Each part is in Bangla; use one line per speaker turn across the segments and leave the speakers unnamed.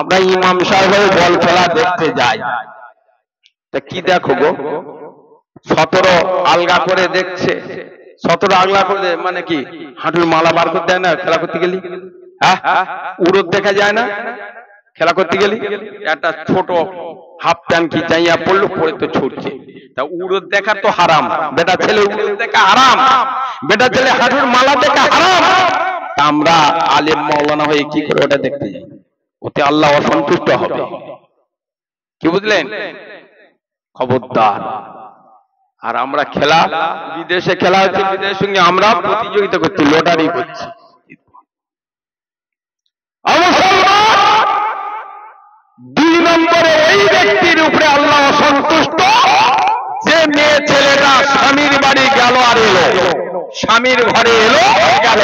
আমরা ইমাম সাহেবের বল খেলা দেখতে যাই, তা কি দেখো গো, 17 আলগা করে দেখছে। 17 আলগা করে মানে কি হাঁটুর মালা বার করতে দেয় না খেলা করতে গেলি? হ্যাঁ, উড়োদ দেখা যায় না খেলা করতে গেলি? একটা ছোট হাফ প্যান্ট কি চাইয়া পড়লো, পরে তো ছুটছে। তা উড়োদ দেখা তো হারাম, বেটা ছেলে উড়োদ দেখা হারাম, বেটা ছেলে হাঁটুর মালা দেখা হারাম। তা আমরা আলেম মাওলানা হয়ে কি করে ওটা দেখতে যাই? ওতে আল্লাহ অসন্তুষ্ট হবে, কি বুঝলেন? খবরদার। আর আমরা খেলা, বিদেশে খেলা হচ্ছে, বিদেশের সঙ্গে আমরা প্রতিযোগিতা করছি, লটারি করছি। দুই নম্বরে এই ব্যক্তির উপরে আল্লাহ অসন্তুষ্ট, যে মেয়ে ছেলেটা স্বামীর বাড়ি গেল আর এলো, স্বামীর ঘরে এলো গেল,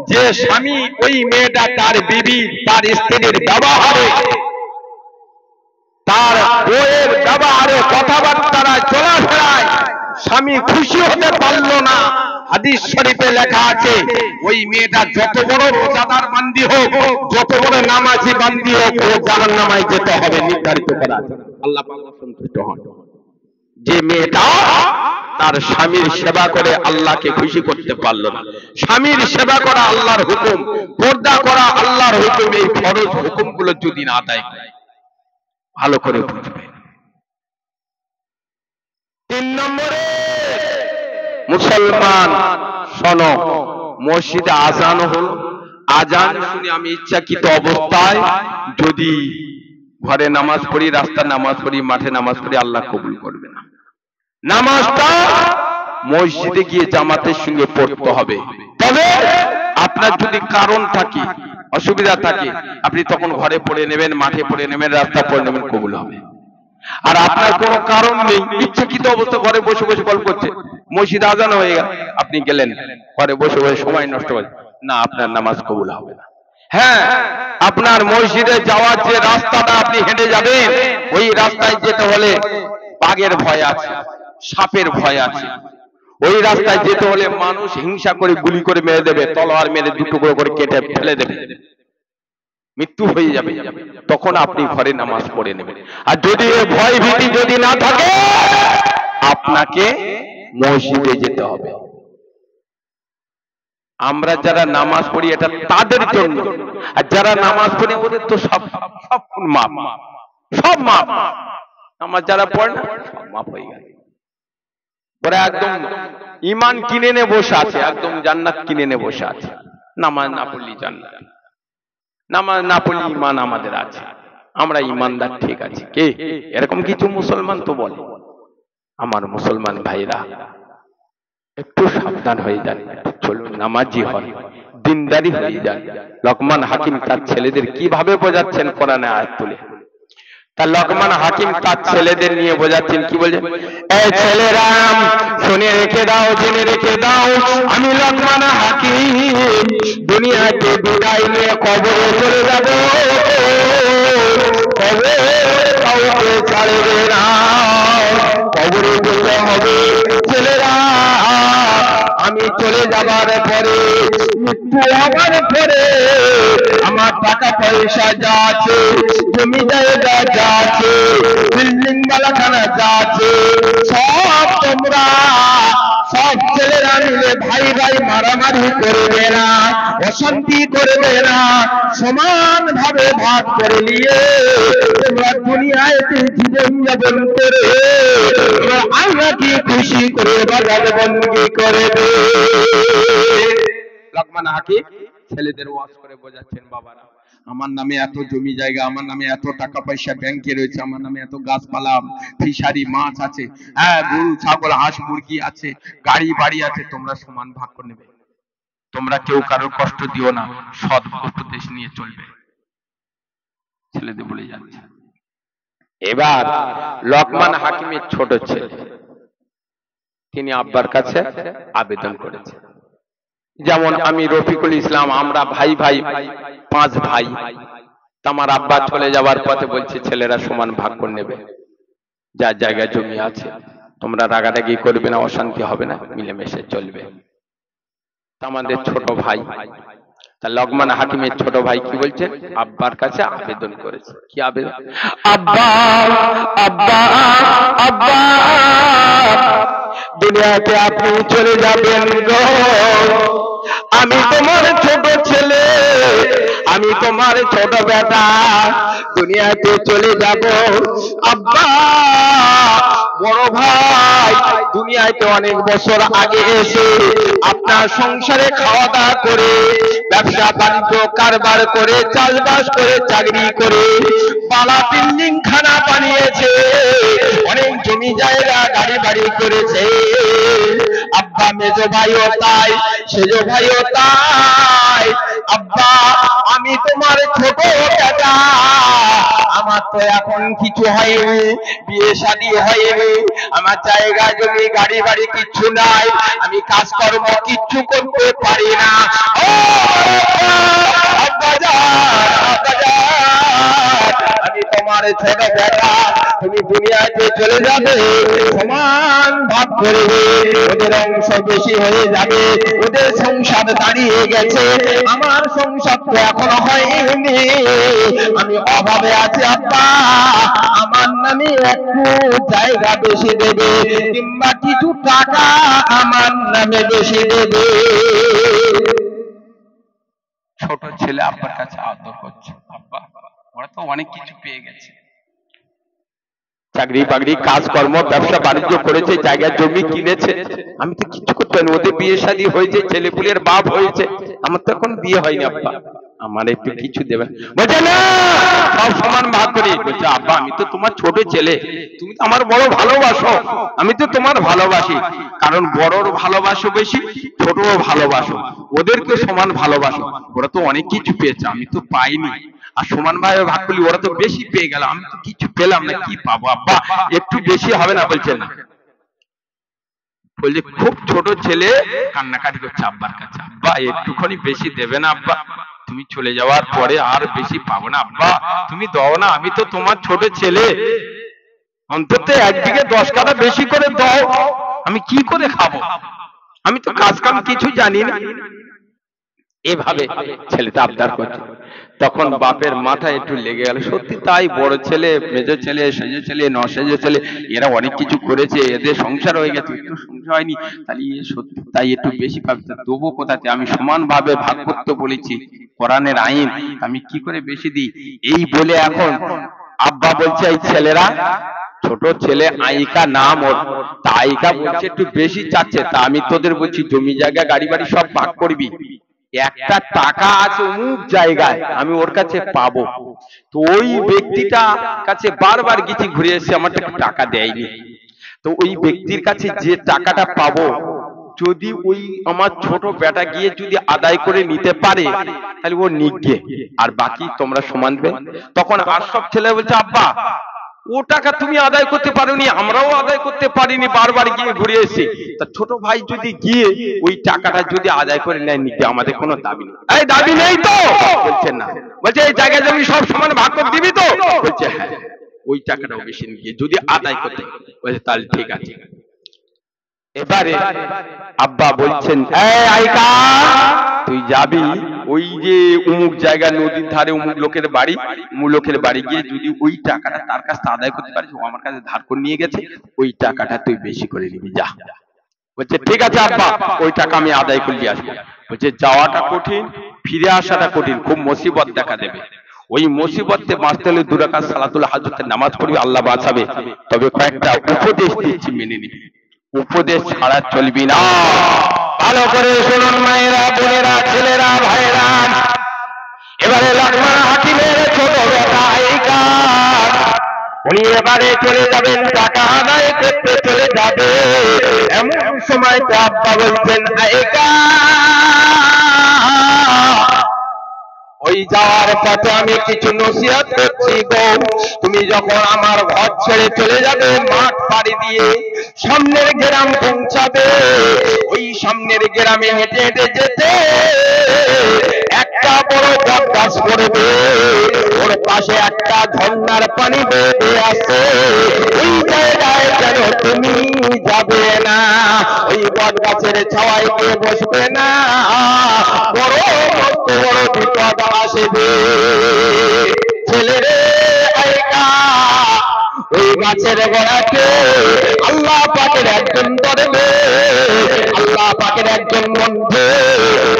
যে স্বামী ওই মেয়েটা তার বিবি তার স্ত্রীর ব্যবহারে, তার বইয়ের ব্যবহারে, কথাবার্তায়, চলাফেরায় স্বামী খুশি হতে পারল না, হাদিস শরীফে লেখা আছে ওই মেয়েটা যত বড় রোজাদার বান্দি হোক, যত বড় নামাজি বান্দি হোক, ও জাহান্নামে যেতে হবে, নির্ধারিত করা আছে। আল্লাহ পাক সন্তুষ্ট হন। যে মেয়েটা তার স্বামীর সেবা করে আল্লাহকে খুশি করতে পারল না, স্বামীর সেবা করা আল্লাহর হুকুম, পর্দা করা আল্লাহর হুকুম, এই ফরজ হুকুমগুলো যদি না আদায় করে, ভালো করে বুঝবে। 3 নম্বরে মুসলমান শোনো, মসজিদে আজান হলো, আজান শুনে আমি ইচ্ছাকৃত অবস্থায় যদি ঘরে নামাজ পড়ি, রাস্তার নামাজ পড়ি, মাঠে নামাজ পড়ি, আল্লাহ কবুল করবে না। নামাজটা মসজিদে গিয়ে জামাতের সঙ্গে পড়তে হবে। তবে আপনার যদি কারণ থাকে, অসুবিধা থাকে, আপনি তখন ঘরে পড়ে নেবেন, মাঠে পড়ে নেবেন, রাস্তা পড়ে নেবেন, কবুল হবে। আর আপনার কোনো কারণ নেই, ইচ্ছাকৃত অবস্থা ঘরে বসে বসে গল্প করছে, মসজিদে আজান হয়ে গেল, আপনি গেলেন ঘরে বসে বসে সময় নষ্ট করেন, না, আপনার নামাজ কবুল হবে না। হ্যাঁ, আপনার মসজিদে যাওয়ার যে রাস্তাটা আপনি হেঁটে যাবেন, ওই রাস্তায় যেতে হলে বাঘের ভয় আছে, সাপের ভয় আছে, ওই রাস্তায় যেতে হলে মানুষ হিংসা করে গুলি করে মেরে দেবে, তলোয়ার মেরে দুটুকরো করে কেটে ফেলে দেবে, মৃত্যু হয়ে যাবে, তখন আপনি ঘরে নামাজ পড়ে নেবেন। আর যদি ভয় ভীতি যদি না থাকে, আপনাকে মসজিদে যেতে হবে। আমরা যারা নামাজ পড়ি এটা তাদের জন্য, আর যারা নামাজ পড়ি ওদের তো সব মাপ, সব মাপ। নামাজ যারা পড়ে না সব মাপ হয়ে গেল, ওরা একদম ঈমান কিনে নিয়ে বসে আছে, একদম জান্নাত কিনে নিয়ে বসে আছে। নামাজ না পড়লি জান্নাত, নামাজ না পড়লি ঈমান আমাদের আছে, আমরা ঈমানদার, ঠিক আছে। কে এরকম কিছু মুসলমান তো বলে। আমার মুসলমান ভাইরা একটু সাবধান হয়ে যান, চলুন নামাজি হন, দিনদারি হয়ে যান। লোকমান হাকিম তার ছেলেদের কিভাবে বোঝাচ্ছেন কোরআনে আয়াত তুলে, তা লোকমান হাকিম তার ছেলেদের নিয়ে বোঝাচ্ছেন, কি বলছেন? এই ছেলেরা শুনে রেখে দাও, জেনে রেখে দাও, আমি লোকমান হাকিম দুনিয়াকে বিদায় নিয়ে কবরে চলে যাব, কবরে কাউকে ছাড়বে না, কবরে যেতে হবে। ছেলেরা, আমি চলে যাবার পরে, মৃত্যু হবার পরে, আমার টাকা পয়সা যা আছে, জমি জায়গা যা আছে, বিল্ডিং বালাখানা যা আছে, সব তোমরা, সব ছেলেরা মিলে ভাই ভাই মারামারি করবে না, অশান্তি করবে না, সমান ভাবে ভাগ করে নিয়ে তোমরা দুনিয়ায় জীবন যাপন করে আল্লাহকে খুশি করে বাজার বন্দী করবে। লোকমান হাকিম ছেলেদের ওয়াজ করে বোঝাচ্ছেন, বাবারা, আমার নামে এত জমি জায়গা, আমার নামে এত টাকা পয়সা ব্যাংকে রয়েছে, আমার নামে এত গাছপালা, ফিশারি, মাছ আছে, হ্যাঁ, গরু ছাগল হাঁস মুরগি আছে, গাড়ি বাড়ি আছে, তোমরা সমান ভাগ করে নেবে, তোমরা কেউ কারোর কষ্ট দিও না, সৎ উপদেশ নিয়ে চলবে। ছেলেদের বলে যাচ্ছে। এবার লোকমান হাকিমের ছোট ছেলে, তিনি আব্বার কাছে আবেদন করেছেন, যেমন আমি রফিকুল ইসলাম, আমরা ভাই ভাই 5 ভাই, আমার আব্বা চলে যাওয়ার পথে বলছে ছেলেরা সমান ভাগ করে নেবে, যার জায়গায় জমি আছে, তোমরা রাগারাগি করবে না, অশান্তি হবে না, মিলেমিশে চলবে। আমাদের ছোট ভাই তা লোকমান হাকিমের ছোট ভাই কি বলছে? আব্বার কাছে আবেদন করেছে। কি আবেদন? আব্বা, আব্বা, আব্বা, দুনিয়াতে আপনি চলে যাবেন গো, আমি তোমার ছোট ছেলে, আমি তোমার ছোট বেটা, দুনিয়াতে চলে যাব। আব্বা, বড় ভাই দুনিয়াতে অনেক বছর আগে এসে আপনার সংসারে খাওয়া দাওয়া করে, ব্যবসা বাণিজ্য কারবার করে, চাষবাস করে, চাকরি করে বালা বিল্ডিং খানা বানিয়েছে, অনেক জমি জায়গা গাড়ি বাড়ি করেছে। আব্বা, মেজো ভাইও তাই, সেজো ভাইও তাই। আব্বা, আমি তোমার ছোট বেটা, আমার তো এখন কিছু হয়নি, বিয়ে শাদী হয়নি, আমার জায়গা জমি গাড়ি বাড়ি কিচ্ছু নাই, আমি কাজকর্ম কিচ্ছু করতে পারি না। ও আব্বা জান, আব্বা জান, আমি তোমার ছোট বেটা, তুমি দুনিয়াতে চলে যাবে, সমান ভাগ করবে, ওদের অংশ বেশি হয়ে যাবে, ওদের সংসার দাঁড়িয়ে গেছে, আমার সংসার তো এখনো হয়নি, আমি অভাবে আছি। আব্বা, আমার নামে একটু জায়গা বেশি দেবে কিংবা কিছু টাকা আমার নামে বেশি দেবে। ছোট ছেলে আব্বার কাছে আদর করছে। আব্বা, ওরা তো অনেক কিছু পেয়ে গেছে, চাকরি বাকরি কাজকর্ম ব্যবসা বাণিজ্য করেছে, জায়গা জমি কিনেছে, আমি তো কিছু করতে পারিনি, ওদের বিয়ে শাদী হয়েছে, ছেলে পুলের বাপ হয়েছে, আমার তো এখন বিয়ে হয়নি। আব্বা, আমার একটু কিছু দেবেন? বলছে না, সব সমান ভাগ করি। বলছে আব্বা, আমি তো তোমার ছোট ছেলে, তুমি তো আমার বড় ভালোবাসো, আমি তো তোমার ভালোবাসি, কারণ বড়র ভালোবাসো বেশি, ছোটও ভালোবাসো, ওদেরকে সমান ভালোবাসো, ওরা তো অনেক কিছু পেয়েছে, আমি তো পাইনি, আর সমান ভাবে ভাগ করলি, ওরা তো বেশি পেয়ে গেল, আমি তো কিছু পেলাম না, কি পাবো? আব্বা, একটু বেশি হবে না? বলছে না। বলছে খুব ছোট ছেলে কান্নাকাটি করছে আব্বার কাছে, আব্বা একটুখানি বেশি দেবে না? আব্বা, তুমি চলে যাওয়ার পরে আর বেশি পাবো না, আব্বা তুমি দাও না, আমি তো তোমার ছোট ছেলে, অন্তত একদিকে 10 কাঠা বেশি করে দাও, আমি কি করে খাবো, আমি তো কাজ কাম কিছু জানি না। এভাবে ছেলেটা আবদার করছে। তখন বাপের মাথায় একটু লেগে গেল, সত্যি তাই, বড় ছেলে, মেজো ছেলে, সেজো ছেলে, নসেজো ছেলে, এরা অনেক কিছু করেছে, এদের সংসার হয়ে গেছে, একটু সংসার হয়নি, তাহলে সত্যি তাই একটু বেশি পাবে, দেবো কোথাতে? আমি সমান ভাবে ভাগ করতে বলেছি, কোরআনের আইন, আমি কি করে বেশি দিই? এই বলে এখন আব্বা বলছে, এই ছেলেরা, ছোট ছেলে আইকা নাম ওর, তা আইকা বলছে একটু বেশি চাচ্ছে, তা আমি তোদের বলছি জমি জায়গা গাড়ি বাড়ি সব ভাগ করবি, একটা টাকা আছে অমুক জায়গায়, আমি ওর কাছে পাবো। তো ওই ব্যক্তিটা কাছে বারবার গেছি, ঘুরে এসে আমার টাকা দেয়নি, তো ওই ব্যক্তির কাছে যে টাকাটা পাবো, যদি ওই আমার ছোট বেটা গিয়ে যদি আদায় করে নিতে পারে, তাহলে ও নিগে, আর বাকি তোমরা সমান দেবে। তখন আর সব ছেলে বলছে, আব্বা ও টাকা তুমি আদায় করতে পারোনি, আমরাও আদায় করতে পারিনি, বারবার গিয়ে ঘুরে এসে, তা ছোট ভাই যদি গিয়ে ওই টাকাটা যদি আদায় করে নেয়, নিতে আমাদের কোনো দাবি নেই। এই দাবি নেই তো? বলছে না। বলছে এই জায়গা জমি সব সমান ভাগ করে দিবি তো? বলছে হ্যাঁ। ওই টাকাটাও বেশি নিয়ে যদি আদায় করতে, বলছে তাহলে ঠিক আছে। এবারে আব্বা বলছেন, এই আইকা, তুই যাবি ওই যে অমুক জায়গা নদীর ধারে অমুক লোকের বাড়ি, অমুক লোকের বাড়ি গিয়ে যদি ওই টাকাটা তার কাছে আদায় করতে পারিস, ও আমার কাছে ধার করে নিয়ে গেছে, ওই টাকাটা তুই বেশি করে নিবি, যা। বলছে ঠিক আছে আব্বা, ওই টাকা আমি আদায় করে দিয়ে আসবো। বলছে যাওয়াটা কঠিন, ফিরে আসাটা কঠিন, খুব মুসিবত দেখা দেবে, ওই মুসিবতে বাঁচতে হলে 2 রাকাত সালাতুল হাজতের নামাজ পড়বি, আল্লাহ বাঁচাবে, তবে কয়েকটা উপদেশ দিচ্ছি, মেনে নিবি, উপদেশ ছাড়া চলবি না। ভালো করে শুনুন মায়েরা, বোনেরা, ছেলেরা, ভাইরা। এবারে লোকমান হাকিমের ছোট বেটা আইকা, উনি এবারে চলে যাবেন, টাকা আদায় করতে চলে যাবে, এমন সময় তো আব্বা বলছেন, আইকা ওই যাওয়ার পথে আমি কিছু নসিহত করছি গো, তুমি যখন আমার ঘর ছেড়ে চলে যাবে, মাঠ পাড়ি দিয়ে সামনের গ্রাম পৌঁছাবে, ওই সামনের গ্রামে হেঁটে হেঁটে যেতে একটা বড় বট গাছ পড়বে, ওর পাশে একটা ঝর্ণার পানি বেয়ে আসে, ওই জায়গায় যেন তুমি যাবে না, ওই বট গাছের ছাওয়ায় গিয়ে বসবে না, বড় বড় বিপদ আসবে। ছেলে রে আইকা ওই গাছের গোড়াতে আল্লাহ পাকের একজন দরবেশ, আল্লাহ পাকের একজন বন্ধু,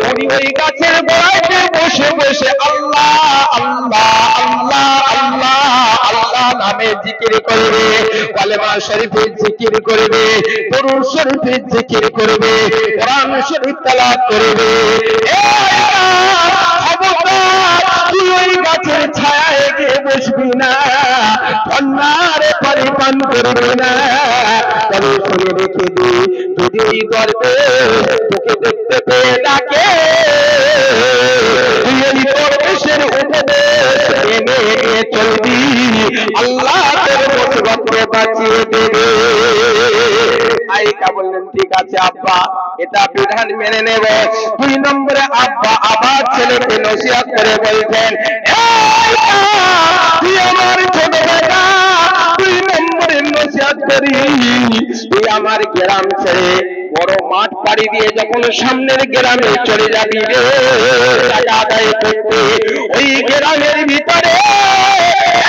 উনি ওই গাছের গোড়াতে বসে বসে আল্লাহ আল্লাহ আল্লাহ আল্লাহ আল্লাহ নামে জিকির করবে, কালেমা শরীফের জিকির করবে, দরুদ শরীফের জিকির করবে, কোরআন শরীফ তেলাওয়াত করবে। তুই ওই গাছের ছায়ায় গিয়ে বসবি না, ঠান্ডার পানি পান করবি না। তবে শুনে রেখে দি, যদি ওই গর্বে তোকে দেখতে পেয়ে ডাকে, তুই ওই পরমেশের উপদেশ মেনে চলবি, আল্লাহ তোর মুসিবতকে বাঁচিয়ে দেবে। আয়েশা বললেন ঠিক আছে আব্বা, এটা বিধান মেনে নেব। 2 নম্বরে আব্বা আবার ছেলেকে নসিহত করে বলছেন, তুই আমার ছোট বেটা, 2 নম্বরে নসিহত করি, তুই আমার গ্রাম ছেড়ে বড় মাঠ পাড়ি দিয়ে যখন সামনের গ্রামে চলে যাবি রে টাকা আদায় করতে, ওই গ্রামের ভিতরে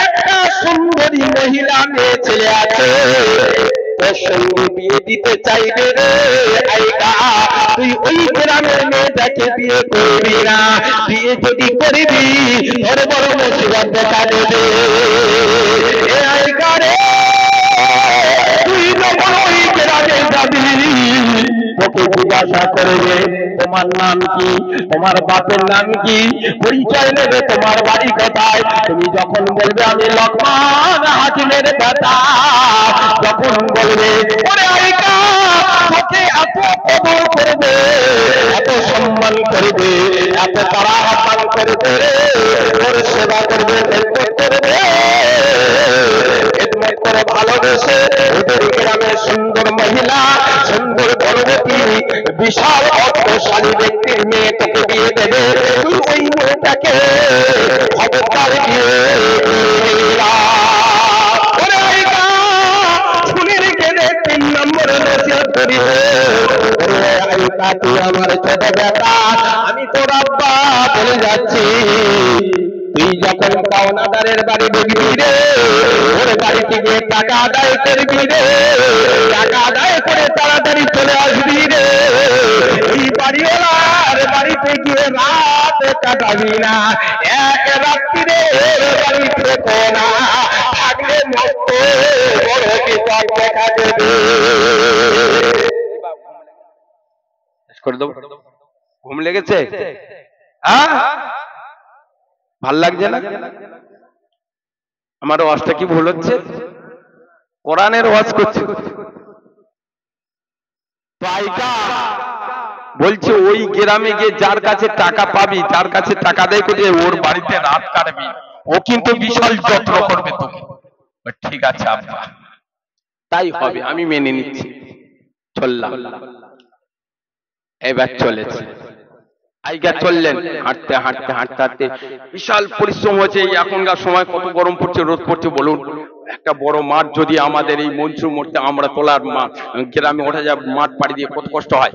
একটা সুন্দরী মহিলা মেয়ে ছেলে আছে, তোর সঙ্গে বিয়ে দিতে চাইবে রে আইকা, তুই ওই গ্রামের মেয়েটাকে বিয়ে করবি না, বিয়ে যদি করবি তোর বড় মুসিবত দেখা দেবে। এ আইকা রে, তুই যখন ওই গ্রামে যাবি তোকে জিজ্ঞাসা করবে তোমার নাম কি, তোমার বাপের নাম কি, পরিচয় নেবে তোমার বাড়ি কোথায়। তুমি যখন বলবে আমি লোকমান হাকিমের বেটা, যখন বলবে ওরে আইকা, তোকে এত কদর করবে, এত সম্মান করবে, এত তারা আহ্বান করবে, ওর সেবা করবে, খেদমত করবে, খেদমত করে ভালোবেসে ওদের গ্রামের সুন্দর মহিলা, সুন্দর গর্ভবতী বিশাল অর্থশালী ব্যক্তির মেয়ে তোকে বিয়ে দেবে, তুই ওই মেয়েটাকে খবরদার দিয়ে শুনে রেখে দে। 3 নম্বরে নসিহত করি, তুই আমার ছোট বেটা, আমি তোর আব্বা বলে যাচ্ছি, তুই যখন পাওনাদারের বাড়ি দেখবি রে, ওর বাড়িতে গিয়ে টাকা আদায় করবি রে, টাকা আদায় করে তাড়াতাড়ি চলে আসবি রে, ওই বাড়িওয়ালার বাড়িতে গিয়ে রাত কাটাবি না, এক রাত্রিরে বাড়ি থেকো না, থাকলে মস্ত বড় বিপদ দেখা দেবে। করে দেবো, ঘুম লেগেছে? ভাল লাগছে না? আমার ওয়াজটা কি ভুল হচ্ছে? কোরআনের ওয়াজ করছি। বলছে ওই গ্রামে গিয়ে যার কাছে টাকা পাবি, তার কাছে টাকা দেয় করে ওর বাড়িতে রাত কাটবি, ও কিন্তু বিশাল যত্ন করবে তোকে। ঠিক আছে আব্বা, তাই হবে, আমি মেনে নিচ্ছি। চললাম, এবার চলেছে। আইগা চললেন, হাঁটতে হাঁটতে হাঁটতে হাঁটতে বিশাল পরিশ্রম হয়েছে। এখনকার সময় কত গরম পড়ছে, রোদ পড়ছে বলুন। একটা বড় মাঠ যদি আমাদের এই মনসুর মধ্যে আমরা তোলার গ্রামে ওঠা যায়, মাঠ পাড়ি দিয়ে কত কষ্ট হয়,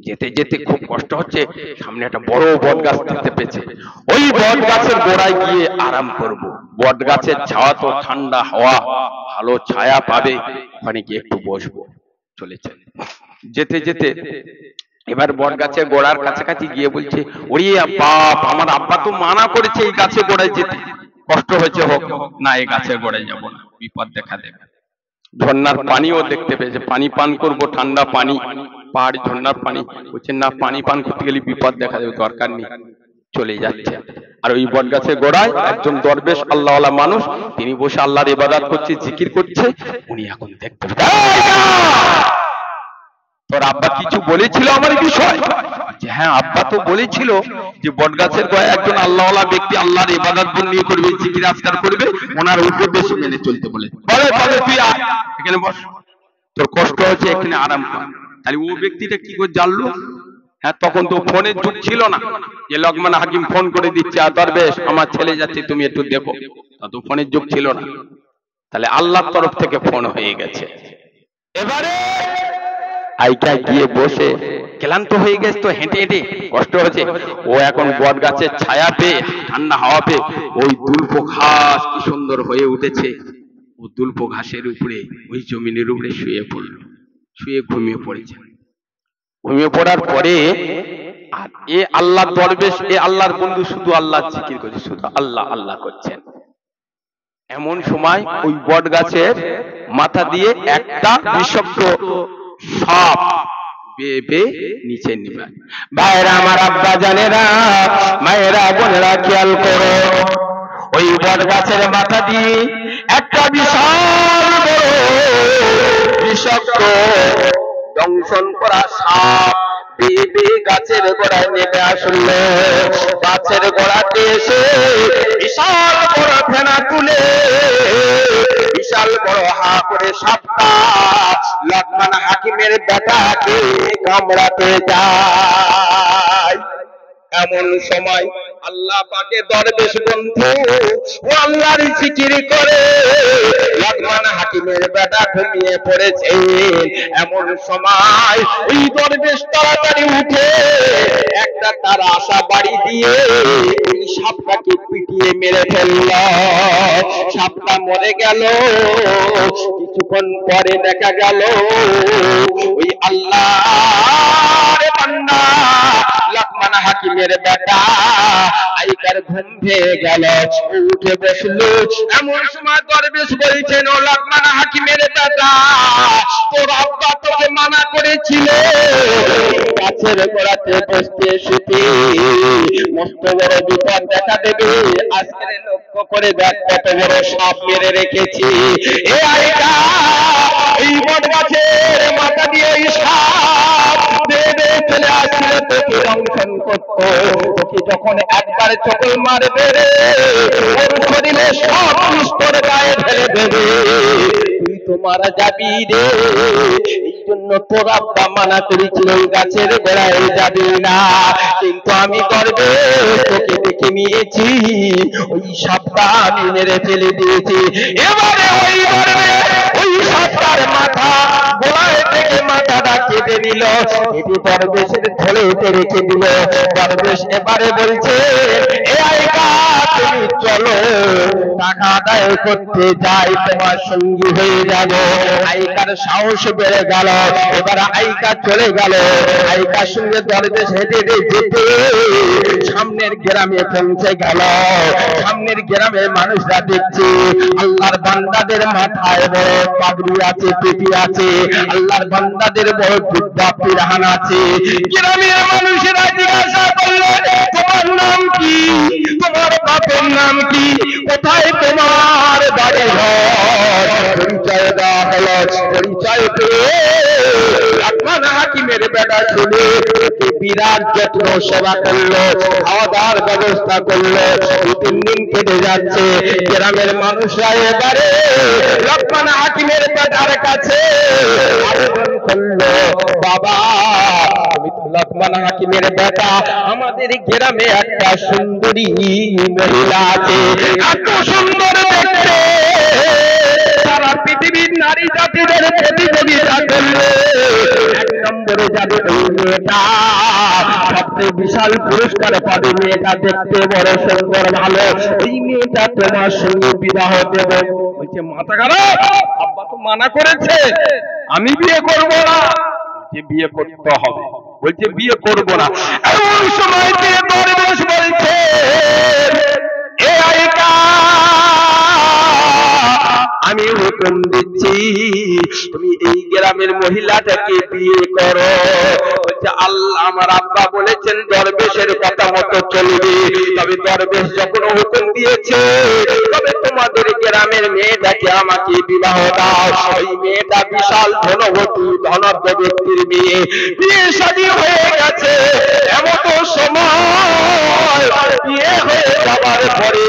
যেতে যেতে খুব কষ্ট হচ্ছে। সামনে একটা বড় বট গাছ দেখতে পেয়েছে, ওই বট গাছের গোড়ায় গিয়ে আরাম করব। বট গাছের ছায়া তো ঠান্ডা হাওয়া, ভালো ছায়া পাবে, ওখানে গিয়ে একটু বসবো। চলেছে, যেতে যেতে এবার বট গাছের গোড়ার কাছাকাছি গিয়ে বলছে, ওরে বাপ, আমার আব্বা তো মানা করেছে এই গাছের গোড়ায় যেতে, কষ্ট হয়েছে হোক না, এই গাছের গোড়ায় যাব না, বিপদ দেখা দেবে। ঝর্ণার পানিও দেখতে পেয়েছে, পানি পান করব, ঠান্ডা পানি, পাহাড়ি ঝর্ণার পানি। বলছে না, পানি পান করতে গেলে বিপদ দেখা দেবে, দরকার নেই। চলে যাচ্ছে। আর ওই বট গাছের গোড়ায় একজন দরবেশ আল্লাহওয়ালা মানুষ, তিনি বসে আল্লাহর ইবাদত করছে, জিকির করছে। উনি এখন দেখতে, তোর আব্বা কিছু বলেছিল আমার বিষয়? হ্যাঁ, আব্বা তো বলেছিল যে বটগাছের গোড়ায় একজন আল্লাহওয়ালা ব্যক্তি আল্লাহর ইবাদত নিয়ে করবে, জিকির আজকার করবে, ওনার উপদেশ মেনে চলতে বলে। বলে তুই এখানে বস, তোর কষ্ট হচ্ছে, এখানে আরাম কর। তাহলে ও ব্যক্তিটা কি করে জানলো? হ্যাঁ, তখন তো ফোনের যুগ ছিল না যে লোকমান হাকিম ফোন করে দিচ্ছে, দরবেশ আমার ছেলে যাচ্ছে, তুমি একটু দেখো। তত ফোনের যুগ ছিল না, তাহলে আল্লাহর তরফ থেকে ফোন হয়ে গেছে। এবারে আইকা গিয়ে বসে ক্লান্ত হয়ে গেছে তো, হেঁটে হেঁটে কষ্ট হচ্ছে। ও এখন বট গাছের ছায়া পেয়ে, ঠান্ডা হাওয়া পেয়ে ওই দুল্প ঘাস কি সুন্দর হয়ে উঠেছে, ও দুল্প ঘাসের উপরে ওই জমিনের উপরে শুয়ে পড়ল, শুয়ে ঘুমিয়ে পড়েছে। ঘুমিয়ে পড়ার পরে আর এ আল্লাহ দরবেশ, এ আল্লাহর বন্ধু শুধু আল্লাহ জিকির করছে, শুধু আল্লাহ আল্লাহ করছেন। এমন সময় ওই বট গাছের মাথা দিয়ে একটা বিষাক্ত সাপ বেয়ে বেয়ে নিচে নেমে। ভাইরা আমার, আব্বা জানেরা, মায়েরা, বোনেরা, খেয়াল করো, ওই বট গাছের মাথা দিয়ে একটা বিশাল বড় বিষাক্ত দংশন করা সাপ বেয়ে বেয়ে গাছের গোড়ায় নেমে আসলো। গাছের গোড়াতে এসে বিশাল বড় ফেনা তুলে বিশাল বড় হা করে সাপটা লোকমান হাকিমের বেটাকে কামড়াতে যায়। এমন সময় আল্লাহ পাকে দরবেশ বন্ধু ও আল্লাহর জিকির করে লোকমান হাকিমের বেটা ঘুমিয়ে পড়েছে। এমন সময় ওই দরবেশ তাড়াতাড়ি উঠে একটা তার আশা বাড়ি দিয়ে ওই সাপটাকে পিটিয়ে মেরে ফেলল। সাপটা মরে গেল। কিছুক্ষণ পরে দেখা গেল ওই আল্লাহর বান্দা লোকমান হাকিমের বেটা আইকার ঘুম ভেঙে গেল, উঠে বসলো। এমন সময় দরবেশ বলছেন, ও লোকমান হাকিমের বেটা, তোর আব্বা তোকে মানা করেছিল গাছের গোড়াতে বসতে শুতে, মস্ত বড় বিপদ দেখা দেবে। আজকে লক্ষ্য করে দেখ কত বড় সাপ মেরে রেখেছি। এ আইকা, এই বট গাছের মাথা দিয়ে এই সাপ বেয়ে চলে আসছিল তোকে দংশন করতো। তোকে যখন একবার চকল মারবে রে, ওর শরীরে সব তোর গায়ে ঢেলে দেবে, তুই তো মারা যাবি রে। এই জন্য তোর আব্বা মানা করেছিল ওই গাছের গোড়ায় যাবি না। কিন্তু আমি করবে তোকে দেখে নিয়েছি, ওই সাপটা আমি মেরে ফেলে দিয়েছি। এবারে ওই সাপটার মাথা গোড়ায় থেকে মাথাটা কেটে দিল, এটি দরবেশের থলেতে রেখে দিল। দরবেশ এবারে বলছে, এ আইকা, তুমি চলো টাকা আদায় করতে যাই, তোমার সঙ্গী হয়ে যাব। আইকার সাহস বেড়ে গেল। এবার আইকা চলে গেল। আইকার সঙ্গে দরবেশ হেঁটে যেতে সামনের গ্রামে পৌঁছে গেল। সামনের গ্রামে মানুষরা দেখছে আল্লাহর বান্দাদের মাথায় বড় পাগড়ি আছে, টুপি আছে, আল্লাহর বান্দাদের বড় জুব্বা পিরাহান আছে। গ্রামের মানুষেরা জিজ্ঞাসা করলো, তোমার নাম কি? তোমার বাপের নাম কি? কোথায় তোমার বাড়ি ঘর? পরিচয় দেওয়া হলো। পরিচয় পেয়ে লোকমান হাকিমের বেটা শুনে বিরাট যত্ন সেবা করলো, খাওয়া দাওয়ার ব্যবস্থা করলো। 2-3 দিন কেটে যাচ্ছে। গ্রামের মানুষরা এবারে লোকমান হাকিমের বেটার কাছে আবেদন করলো, বাবা, তুমি তো লোকমান হাকিমের বেটা, আমাদের গ্রামে একটা সুন্দরী মহিলা আছে, এত সুন্দর দেখতে, সারা পৃথিবীর নারী জাতিদের প্রতিযোগিতা করলে 1 নম্বরে যাবে ওই মেয়েটা, সবচেয়ে বিশাল পুরস্কার পাবে। মেয়েটা দেখতে বড় সুন্দর, ভালো, ওই মেয়েটা তোমার সঙ্গে বিবাহ দেব। বলছে, মাথা খারাপ, আব্বা তো মানা করেছে, আমি বিয়ে করব না। যে বিয়ে করতে হবে, বলছে বিয়ে করব না। এমন সময় দরবেশ বলছে, এ আইকা, আমি হুকুম দিচ্ছি তুমি এই গ্রামের মহিলাটাকে বিয়ে করো। বলছে, আল্লাহ, আমার আব্বা বলেছেন দরবেশের কথা মতো চলবে। তবে দরবেশ যখন হুকুম দিয়েছে, তবে তোমাদের গ্রামের মেয়েটাকে আমাকে বিবাহ দাও। ওই মেয়েটা বিশাল ধনবতী, ধনাঢ্য ব্যক্তির মেয়ে, বিয়ে শাদী হয়ে গেছে। এমন সময় বিয়ে হয়ে যাবার পরে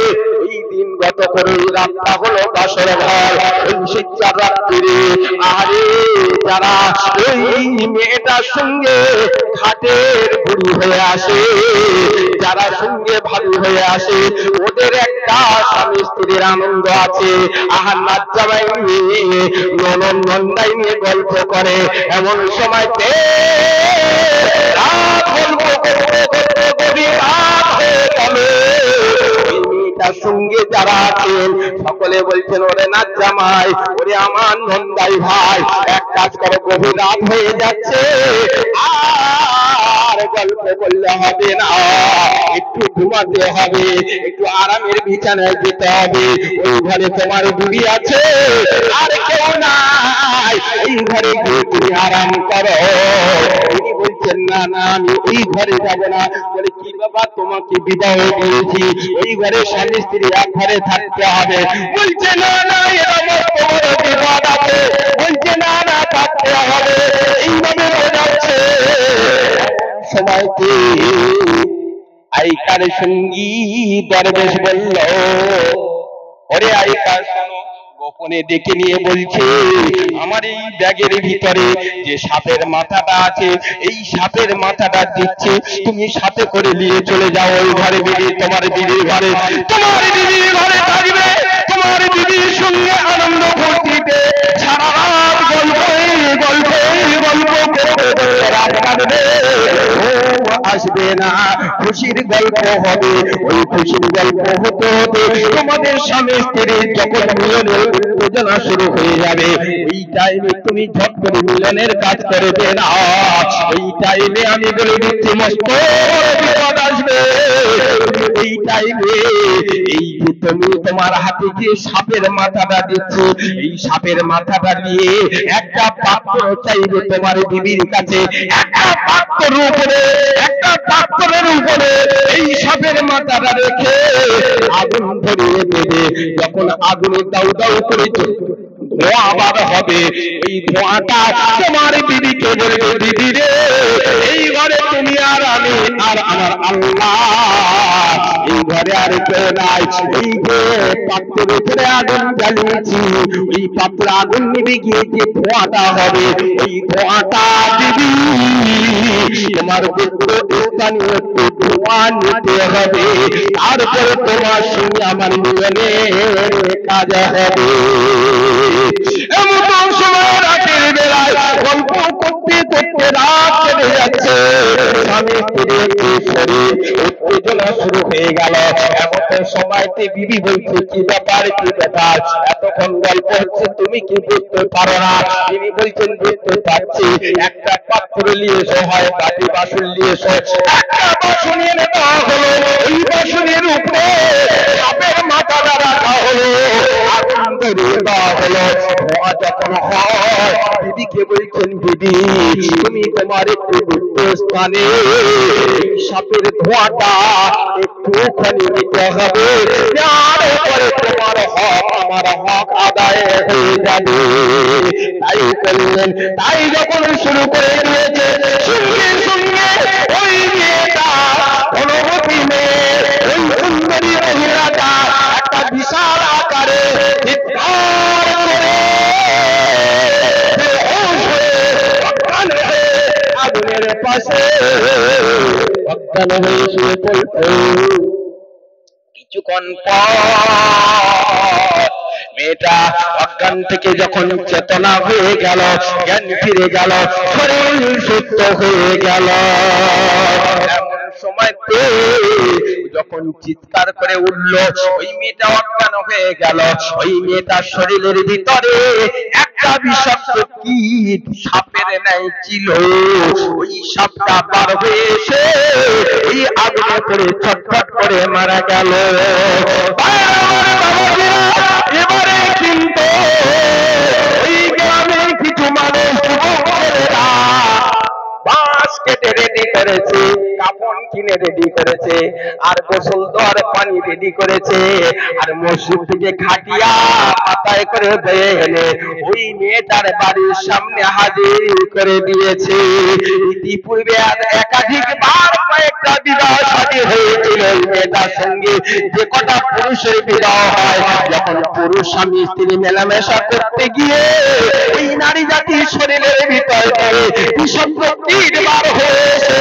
এই দিন গত করে রাতটা হলো বাসর ঘর। ওই শিক্ষার রাত্রিরে আরে যারা ওই মেয়েটার সঙ্গে ঘাটের বুড়ি হয়ে আসে, যারা সঙ্গে ভাবি হয়ে আসে, ওদের একটা স্বামী
স্ত্রীর আনন্দ আছে, আহার নাচ নিয়ে ননদ নন্দাই নিয়ে গল্প করে। এমন সময়তে রাত গল্প করতে করতে গভীর রাত হয়ে গেল। ওই মেয়েটার সঙ্গে যারা আছেন সকলে বলছেন, ওরে নাচ জামাই, ওরে আমার নন্দাই ভাই, এক কাজ করো, গভীর রাত হয়ে যাচ্ছে, আর গল্প করলে হবে না, একটু ঘুমাতে হবে, একটু আরামের বিছানায় যেতে হবে। ওই ঘরে তোমার বিবি আছে, আর কেউ নাই, এই ঘরে গিয়ে তুমি আরাম করো। তিনি বলছেন, না না, আমি ওই ঘরে যাব না। বলে, কি বাবা, তোমাকে বিবাহ দিয়েছি, ওই ঘরে স্বামী স্ত্রী এক ঘরে থাকতে হবে। বলছে, না না, এরকম তোমার বিবাদ আছে। বলছে, না না, থাকতে হবে। এইভাবে যাচ্ছে সময়তে আইকার সঙ্গী দরবেশ বলল, ওরে আইকার শোনো, গোপনে ডেকে নিয়ে বলছে, আমার এই ব্যাগের ভিতরে যে সাপের মাথাটা আছে, এই সাপের মাথাটা দিচ্ছে, তুমি সাথে করে নিয়ে চলে যাও ওই ঘরে, বিবি, তোমার বিবির ঘরে, তোমার বিবির ঘরে থাকবে, তোমার বিবির সঙ্গে আনন্দ ফুর্তিতে সারা রাত গল্প করবে, রাত কাটবে, আসবে না, খুশির গল্প হবে। ওই খুশির গল্প হতে হতে তোমাদের স্বামী স্ত্রীর যখন মিলনের উত্তেজনা শুরু হয়ে যাবে, এই টাইমে তুমি ঝট করে মিলনের কাজ করবে না। এই টাইমে আমি বলে দিচ্ছি, মস্ত বিপদ আসবে। এই টাইমে এই যে তুমি তোমার হাতে যে সাপের মাথাটা দিচ্ছ, এই সাপের মাথাটা নিয়ে একটা পাত্র চাইবে তোমার বিবির কাছে, একটা পাত্রের উপরে এই সাপের মাথাটা রেখে আগুন ধরিয়ে দেবে। যখন আগুনে দাউ দাউ করে ধোঁয়া আবার হবে, ওই ধোঁয়াটা তোমার বিবিকে বলবে, দিদি রে, এই ঘরে তুমি আর আমি আর আমার আল্লাহ, এই ঘরে আর কেউ নাই। এই যে পাত্রের উপরে আগুন জ্বালিয়েছি, ওই পাত্র আগুন নিভে গিয়ে যে ধোঁয়াটা হবে, ওই ধোঁয়াটা দিবি তোমার স্থানীয় একটু ধোঁয়া নিতে হবে, তারপরে তোমার সঙ্গে আমার মিলনের কাজ হবে। এমন সময় রাতের বেলায় গল্প করতে করতে রাত চলে যাচ্ছে, স্বামী স্ত্রীর শরীর উত্তেজনা শুরু হয়ে গেল। এমন সময়তে বিবি বলছে, কি ব্যাপার, কি ব্যাপার, এতক্ষণ গল্প হচ্ছে, তুমি কি বুঝতে পারো না? বিবি বলছেন, বুঝতে পারছি, একটা পাত্র নিয়ে এসো, হয় বাটি বাসন নিয়ে এসো। একটা বাসন এনে দেওয়া হলো, ওই বাসনের উপরে সাপের মাথাটা রাখা হলো, আগুন ধরিয়ে দেওয়া হলো। ধোঁয়া যখন হয়, দিদিকে বলছেন, দিদি, তুমি তোমার একটু গুপ্ত স্থানে সাপের ধোঁয়াটা একটুখানি নিতে হবে, তারপরে তোমার হক আমার হক আদায় হয়ে যাবে। তাই করলেন। তাই যখন শুরু করে দিয়েছে, সঙ্গে সঙ্গে ওই মেয়েটা, অনুমতি মেয়ে, ওই সুন্দরী মহিলাটা একটা বিশাল আকারে চিৎকার করে আগুনের পাশে অজ্ঞান হয়ে শুয়ে পড়ল। কিছুক্ষণ পর মেয়েটা অজ্ঞান থেকে যখন চেতনা হয়ে গেল, জ্ঞান ফিরে গেল, শরীর সুস্থ হয়ে গেল। এমন সময়তে যখন চিৎকার করে উঠল, ওই মেয়েটা অজ্ঞান হয়ে গেল। ওই মেয়েটার শরীরের ভিতরে একটা বিষাক্ত কীট সাপের ন্যায় ছিল। ওই সাপটা বার হয়ে এসে এই আগুনে পড়ে ছটফট করে মারা গেল। এবারে কিন্তু ওই গ্রামের কিছু মানুষ বাঁশ কেটে রেডি করেছে, কাপড় কিনে রেডি করেছে, আর গোসল দেওয়ার পানি রেডি করেছে, আর মসজিদ থেকে খাটিয়া পাতায় করে বয়ে এনে ওই মেয়েটার বাড়ির সামনে হাজির করে দিয়েছে। ইতিপূর্বে একাধিকবার কয়েকটা বিবাহ শাদী হয়েছিল ওই মেয়েটার সঙ্গে। যে কটা পুরুষের বিবাহ হয়, যখন পুরুষ স্বামী স্ত্রী মেলামেশা করতে গিয়ে ওই নারী জাতির শরীরের ভিতর বিষাক্ত কীট বার হয়েছে,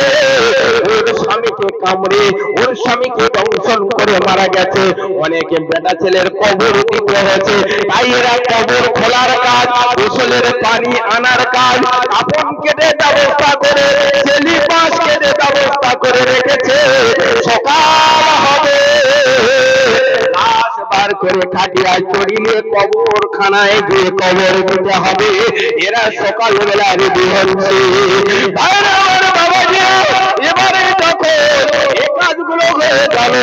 ওর স্বামীকে কামড়ে ওর স্বামীকে ধ্বংস দর্শন করে মারা গেছে, অনেকে বেটা ছেলের কবর দিতে হয়েছে, তাই এরা কবর খোলার কাজ, গোসলের পানি আনার কাজ, আপন কেটে ব্যবস্থা করে, ছেলি পাশ কেটে ব্যবস্থা করে রেখেছে। সকাল হবে লাশ বার করে খাটিয়ায় চড়িয়ে কবরখানায় গিয়ে কবর দিতে হবে। এরা সকালবেলা রেডি হচ্ছে। ভাইরা আমার বাবাজি, এবারে যখন এই কাজগুলো হয়ে গেল,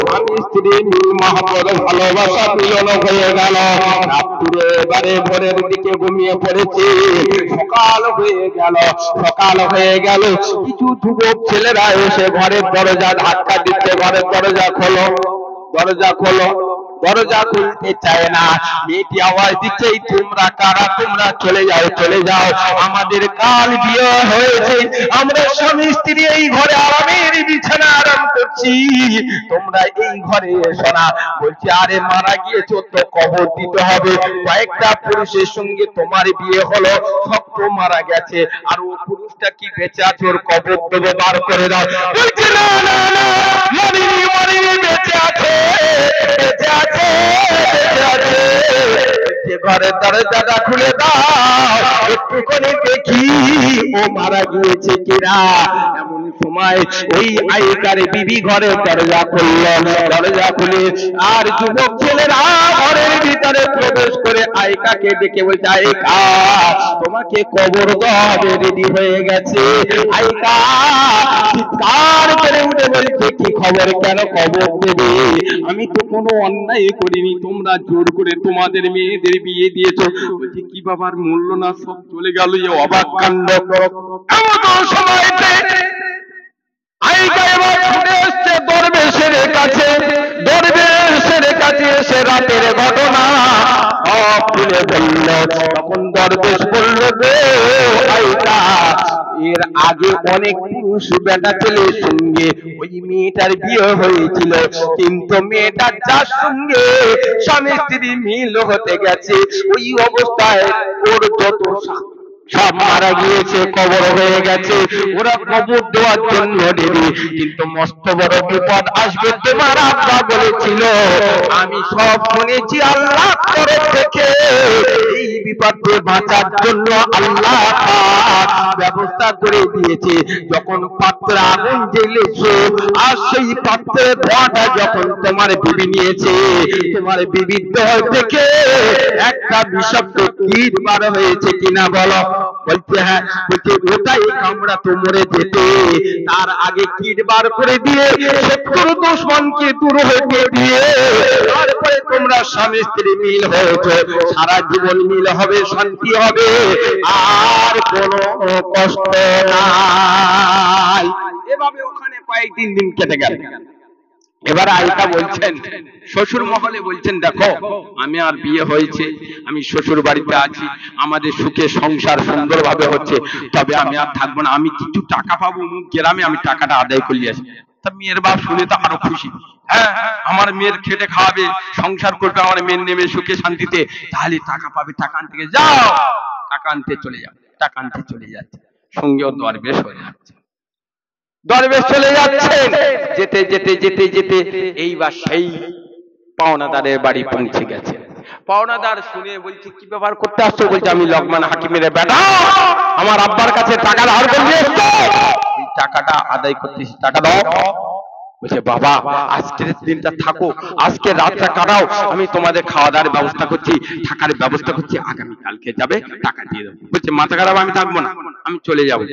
স্বামী স্ত্রী মিল মহব্বত ভালোবাসা মিলন হয়ে গেল, রাত্রে এবারে ভোরের দিকে ঘুমিয়ে পড়েছে। সকাল হয়ে গেল, সকাল হয়ে গেল, কিছু যুবক ছেলেরা এসে ঘরের দরজা ধাক্কা দিচ্ছে, ঘরের দরজা খোলো, দরজা খোলো। দরজা খুলতে চায় না। মেয়েটি আওয়াজ দিচ্ছে, তোমরা কারা? তোমরা চলে যাও, চলে যাও, আমাদের কাল বিয়ে হয়েছে, আমরা স্বামী স্ত্রী এই ঘরে আরামের বিছানা আরাম করছি, তোমরা এই ঘরে এসো না। বলছে, আরে মারা গিয়েছো তো কবর দিতে হবে, কয়েকটা পুরুষের সঙ্গে তোমার বিয়ে হলো, সব তো মারা গেছে, আর ও পুরুষটা কি বেঁচে আছে, ওর কবর দেবে, বার করে দাও। বলছে, না না না, মরিনি মরিনি, বেঁচে আছে, বেঁচে আছে, বেঁচে আছে। যে ঘরের দরজাটা খুলে দাও, একটু করে দেখি ও মারা গিয়েছে কিনা। এমন সময় ওই আইকার বিবি ঘরের দরজা খুলল, দরজা খুলে আর যুবক ছেলেরা ঘরের ভিতরে প্রবেশ করে আইকাকে ডেকে বলছে, আইকা তোমাকে কবর দেওয়া রেডি হয়ে গেছে। আইকা চিৎকার করে উঠে বলছে, কি খবর, কেন কবর দেবে? আমি তো কোনো অন্যায় করিনি, তোমরা জোর করে তোমাদের মেয়েদের বিয়ে দিয়েছো। বলছে, কি বাবার মূল্য না, সব চলে গেল, যে অবাক কাণ্ড। এমন সময়তে আইকা এবার ছুটে এসছে দরবেশের কাছে, দরবেশের কাছে এসে রাতের ঘটনা সব খুলে বলল। তখন দরবেশ বলল, গো আইকা, এর আগে অনেক পুরুষ বেটা ছেলের সঙ্গে ওই মেয়েটার বিয়ে হয়েছিল, কিন্তু মেয়েটার যার সঙ্গে স্বামী স্ত্রী মিল হতে গেছে, ওই অবস্থায় ওর যত সব মারা গিয়েছে, কবর হয়ে গেছে, ওরা কবর দেওয়ার জন্য রেডি। কিন্তু মস্ত বড় বিপদ আসবে, তোমার আব্বা বলেছিল, আমি সব শুনেছি, আল্লাহ তরফ থেকে এই বিপদ থেকে বাঁচার জন্য আল্লাহ ব্যবস্থা করে দিয়েছে। যখন পাত্রে আগুন জ্বেলেছে, আর সেই পাত্রের ধোঁয়াটা যখন তোমার বিবি নিয়েছে, তোমার বিবির দেহ থেকে একটা বিষাক্ত কীট বার হয়েছে কিনা বলো? বলছে, হ্যাঁ। বলছে, ওটাই কামড়া তো মরে যেতে, তার আগে কীট বার করে দিয়ে শত্রু দুশমনকে দূর হতে দিয়ে তারপরে তোমরা স্বামী স্ত্রী মিল হয়েছে, সারা জীবন মিল হবে, শান্তি হবে, আর কোনো কষ্ট নাই। এভাবে ওখানে কয়েকদিন দিন কেটে গেল। এবার আইকা বলছেন, শ্বশুর মহলে বলছেন, দেখো আমি আর বিয়ে হয়েছে, আমি শ্বশুর বাড়িতে আছি, আমাদের সুখে সংসার সুন্দরভাবে হচ্ছে, তবে আমি আর থাকবো না, আমি কিছু টাকা পাবো গ্রামে, আমি টাকাটা আদায় করলে আসি। তা মেয়ের বাপ শুনে তো আরো খুশি, হ্যাঁ আমার মেয়ের খেটে খাওয়াবে, সংসার করবে, আমার মেয়ের নেমে সুখে শান্তিতে, তাহলে টাকা পাবে, টাকা আনতে যাও, টাকা আনতে চলে যাও, টাকা আনতে চলে যাচ্ছে, সঙ্গেও দরবেশ হয়ে যাচ্ছে, দরবেশ চলে যাচ্ছেন। যেতে যেতে যেতে যেতে এইবার সেই পাওনাদারের বাড়ি পৌঁছে গেছে। পাওনাদার শুনে বলছে, কি ব্যাপার করতে আসছো? বলছে, আমি লোকমান হাকিমের বেটা, আমার আব্বার কাছে টাকা ধার করে এসেছি, এই টাকাটা আদায় করতেছি, টাকা দাও। বলছে, বাবা আজকের দিনটা থাকো, আজকে রাতটা কাটাও, আমি তোমাদের খাওয়া দাওয়ার ব্যবস্থা করছি, থাকার ব্যবস্থা করছি, আগামী কালকে যাবে, টাকা দিয়ে দেবো। বলছে, মাথা খারাপ, আমি থাকবো না, আমি চলে যাবো,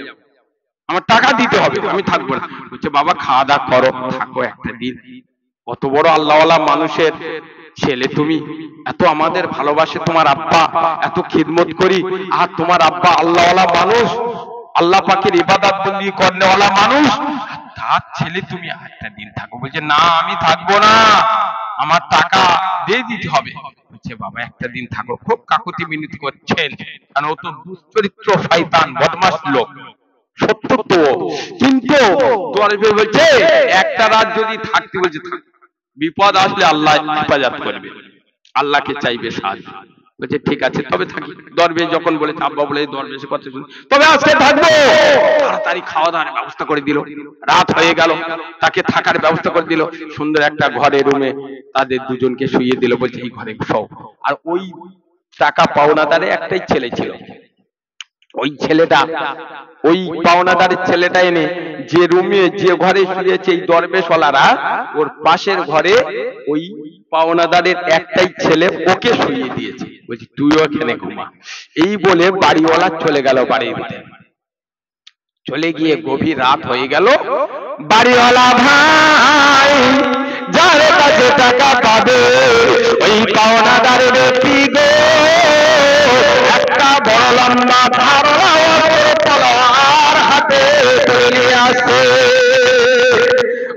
আমার টাকা দিতে হবে, আমি থাকবো না। বলছে, বাবা খাওয়া দাওয়া করো, থাকো একটা দিন, কত বড় আল্লাহওয়ালা মানুষের ছেলে তুমি, এত আমাদের ভালোবাসে তোমার আব্বা, এত খিদমত করি, আর তোমার আব্বা আল্লাহওয়ালা মানুষ, আল্লাহ পাকের ইবাদত বন্দি করনেওয়ালা মানুষ, তার ছেলে তুমি একটা দিন থাকো। বলছে, না আমি থাকবো না, আমার টাকা দিয়ে দিতে হবে। বলছে, বাবা একটা দিন থাকো। খুব কাকুতি মিনতি করছেন, কারণ ও তো দুশ্চরিত্র শয়তান বদমাশ লোক, সত্য তো, কিন্তু দরবেশ বলছে, একটা রাত যদি থাকতে, বলছে বিপদ আসলে আল্লাহ হেফাজত করবে, আল্লাহকে চাইবে সাহায্য।
বলছে ঠিক আছে তবে থাকি। দরবেশ যখন বলেছে, আব্বা বলে দরবেশের কথা শুনে তবে আজকে থাকবো। তাড়াতাড়ি খাওয়া দাওয়ার ব্যবস্থা করে দিল। রাত হয়ে গেল, তাকে থাকার ব্যবস্থা করে দিল। সুন্দর একটা ঘরে রুমে তাদের দুজনকে শুইয়ে দিল। বলছে এই ঘরে শোও। আর ওই টাকা পাওনাদারে একটাই ছেলে ছিল। ওই ছেলেটা, ওই পাওনাদারের ছেলেটা এনে যে রুমে যে ঘরে শুয়েছে এই দরবেশওয়ালারা, ওর পাশের ঘরে ওই পাওনাদারের একটাই ছেলে ওকে শুইয়ে দিয়েছে। বলছি তুইও এখানে ঘুমা। এই বলে বাড়িওয়ালা চলে গেল বাড়ির ভিতরে। চলে গিয়ে গভীর রাত হয়ে গেল। বাড়িওয়ালা ভাই যার কাছে টাকা পাবে ওই পাওনাদারের ব্যক্তি গো একটা বড় লম্বা ধারণা তলোয়ার হাতে তুলে আসে।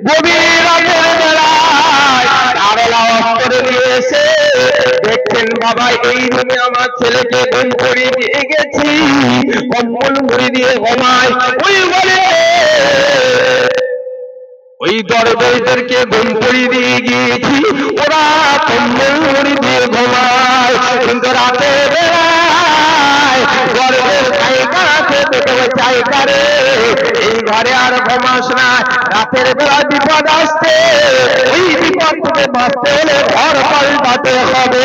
গভীর রাতের বেলায় ধারণা অস্ত্র নিয়ে এসে দেখছেন বাবা এই রুমে আমার ছেলেকে ঘুম করে দিয়ে গেছি, কম্বল মুড়ি দিয়ে ঘুমায়। ওই বলে ওই দরবেশদেরকে ঘুম পড়িয়ে দিয়ে গিয়েছি, ওরা কম্বল মুড়ি দিয়ে ঘুমায়। কিন্তু রাতে বেলায় দরবেশ চাইকাকে দেখে চাইকারে এই ঘরে আর ঘুমাস না, রাতের বেলা বিপদ আসছে, ওই বিপদ থেকে বাঁচতে হলে ঘর পাল্টাতে হবে।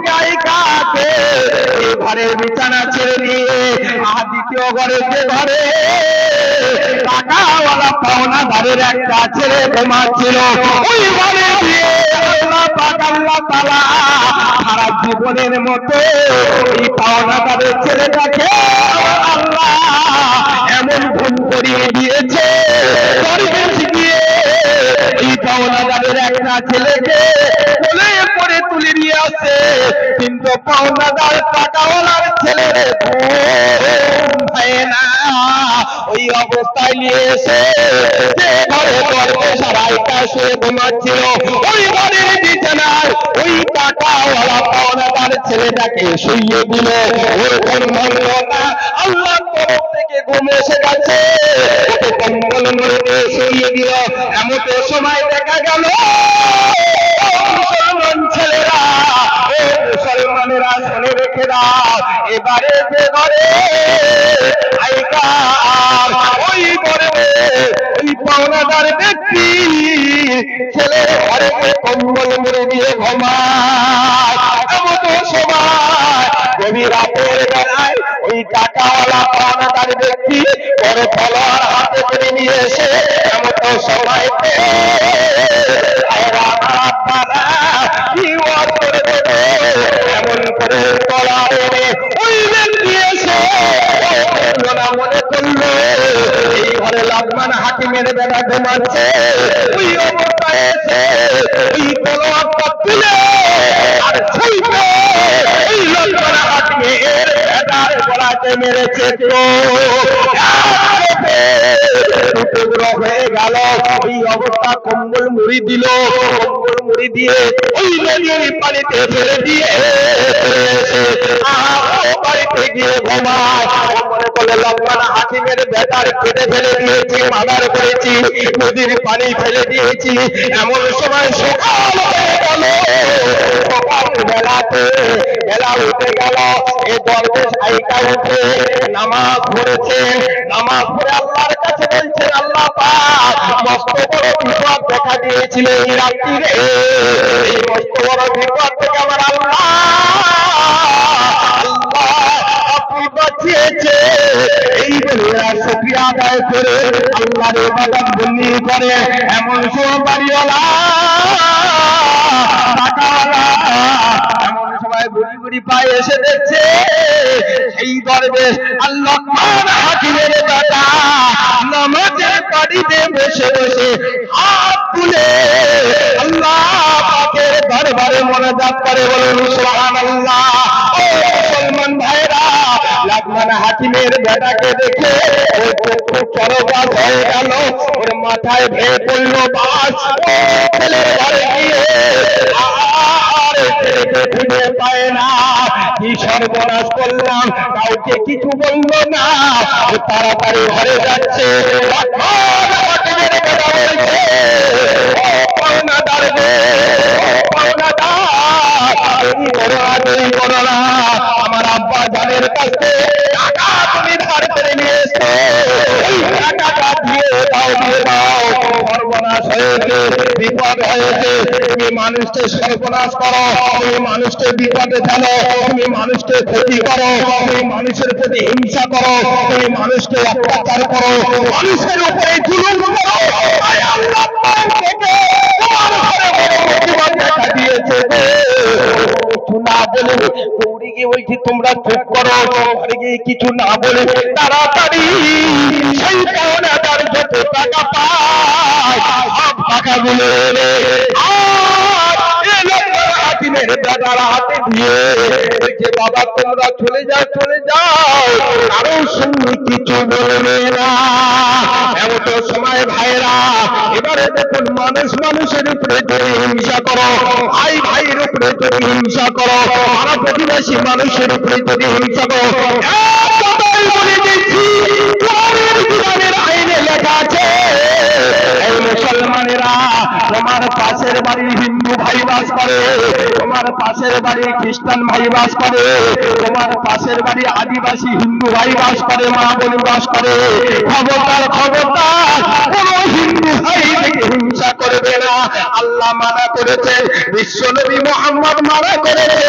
চাইকাকে এই ঘরের বিছানা ছেড়ে দিয়ে দ্বিতীয় ঘরে যে ঘরে টাকাওয়ালা পাওনাদারের একটা ছেলে ঘুমাচ্ছিল, ওই ঘরে দিয়ে আল্লাহ পাক আল্লাহ তাআলা সারা জীবনের মতো এই পাওনাদারের ছেলেটাকে আল্লাহ এমন ঘুম করিয়ে দিয়েছে, দরবেশ গিয়ে এই পাওনাদারের একটা ছেলেকে কোলে করে তুলে নিয়ে আসে। কিন্তু পাওনাদার টাকাওয়ালার ছেলের ঘুম হয় না। ওই অবস্থায় নিয়ে এসে যে ঘরে দরবেশ আর আইকা শুয়ে ঘুমাচ্ছিল ওই ঘরের বিছানায় ওই টাকাওয়ালা পাওনাদার ছেলেটাকে শুইয়ে দিল। ওর ঘুম ভাঙল না, আল্লাহর তরফ থেকে ঘুম এসে গেছে, ওকে কম্বল মুড়ি দিয়ে শুইয়ে দিল। এমন সময় দেখা গেল মুসলমান ছেলেরা, ও মুসলমানেরা শুনে রেখে দাও, এবারে যে ঘরে আইকা ওই ঘরে ওই পাওনাদার ব্যক্তি ছেলে ঘরে কম্বল মুড়ি দিয়ে ঘুমায়। এমন সময় গভীর রাতের বেলায় ওই টাকাওয়ালা পাওনাদার ব্যক্তি বড় তলোয়ার হাতে করে নিয়ে এসে এমন সময়তে এমন করে তলোয়ার এনে ওই ব্যক্তি এসে মনে করলো এই ঘরে লাকমান হাকিমের বেলা ঘুমাচ্ছে। ওই অবস্থায় এসে ওই তলোয়ারটা তুলে আর ছুঁইতে ওই লাকমান হাকিমের বেটার গলাতে মেরেছে। তো টুকরো হয়ে গেল। ওই অবস্থা কম্বল মুড়ি দিল, কম্বল মুড়ি দিয়ে ওই নদীর পানিতে ফেলে দিয়ে বাড়িতে গিয়ে ঘুমায়। মনে করলে লম্বানা হাকিমের বেটার কেটে ফেলে দিয়েছি, মাদার করেছি, নদীর পানি ফেলে দিয়েছি। এমন সময় সকাল হয়ে গেল। সকাল বেলাতে বেলা উঠে গেল। এ দরবেশ আইকা উঠে নামাজ পড়েছে, নামাজ পড়ে আল্লাহর কাছে বলছেন আল্লাহ পাক মস্ত বড় বিপদ দেখা দিয়েছিল এই রাত্রিরে, এই মস্ত বড় বিপদ থেকে আমার আল্লাহ আপনি বাঁচিয়েছে। এই বলে শুকরিয়া আদায় করে আল্লাহর ইবাদত বন্দি করে। এমন সময় বাড়িওয়ালা টাকাওয়ালা এমন সময় বুড়ি বুড়ি পায়ে এসে দেখছে সেই দরবেশ আল্লাহ হাকিমের বেটা নামাজের বাড়িতে বসে বসে হাত তুলে আল্লাহ পাকের দরবারে মোনাজাত করে। বলুন সুবহানাল্লাহ। ও মুসলমান ভাইরা, লাকমান হাকিমের বেটাকে দেখে ওর চক্ষু চরকাস হয়ে গেল, ওর মাথায় ভেঙে পড়ল বাস। ও ছেলের ঘরে গিয়ে আর ছেলেকে খুঁজে পায় না। কি সর্বনাশ করলাম, কাউকে কিছু বলল না, ও তাড়াতাড়ি ঘরে যাচ্ছে। হাকিমের বেটা বলছে ও পাওনাদার গো, ও পাওনাদার
করো না। আমার আব্বা জানের কাছে টাকা তুমি ধার করে নিয়েছো, এই টাকাটা দিয়ে দাও, দিয়ে দাও। সর্বনাশ হয়েছে, বিপদ হয়েছে। তুমি মানুষকে সর্বনাশ করো, তুমি মানুষকে বিপদে ফেলো, তুমি মানুষকে ক্ষতি করো, তুমি মানুষের প্রতি হিংসা করো, তুমি মানুষকে অত্যাচার করো, মানুষের উপরে জুলুম করো। তাই আল্লাহ পাক থেকে তোমার ঘরে বড় মুসিবত দেখা দিয়েছে গো। কিছু না বলে দৌড়ে গিয়ে বলছি তোমরা চুপ করো, ঘরে গিয়ে কিছু না বলে তাড়াতাড়ি সেই পাওনাদার যত টাকা পায় সব টাকাগুলো এনে হাকিমের দাদার হাতে দিয়ে বলছে বাবা তোমরা চলে যাও, চলে যাও, কারো সঙ্গে কিছু বলবে না। এমন সময় ভাইরা এবারে দেখুন মানুষ মানুষের উপরে যদি হিংসা করো, ভাই ভাইয়ের উপরে যদি হিংসা করো, পাড়া প্রতিবেশী মানুষের উপরে যদি হিংসা করো, বলে দিচ্ছি কোরআনের বিধানের আইনে লেখা আছে এই মুসলমানেরা তোমার পাশের বাড়ি হিন্দু ভাই বাস করে, তোমার পাশের বাড়ি খ্রিস্টান ভাই বাস করে, তোমার পাশের বাড়ি আদিবাসী হিন্দু ভাই বাস করে, মা বোন বাস করে। খবরদার খবরদার কোন হিন্দু ভাই থেকে হিংসা করবে না। আল্লাহ মানা করেছে, বিশ্বনবী মুহাম্মদ মানা করেছে,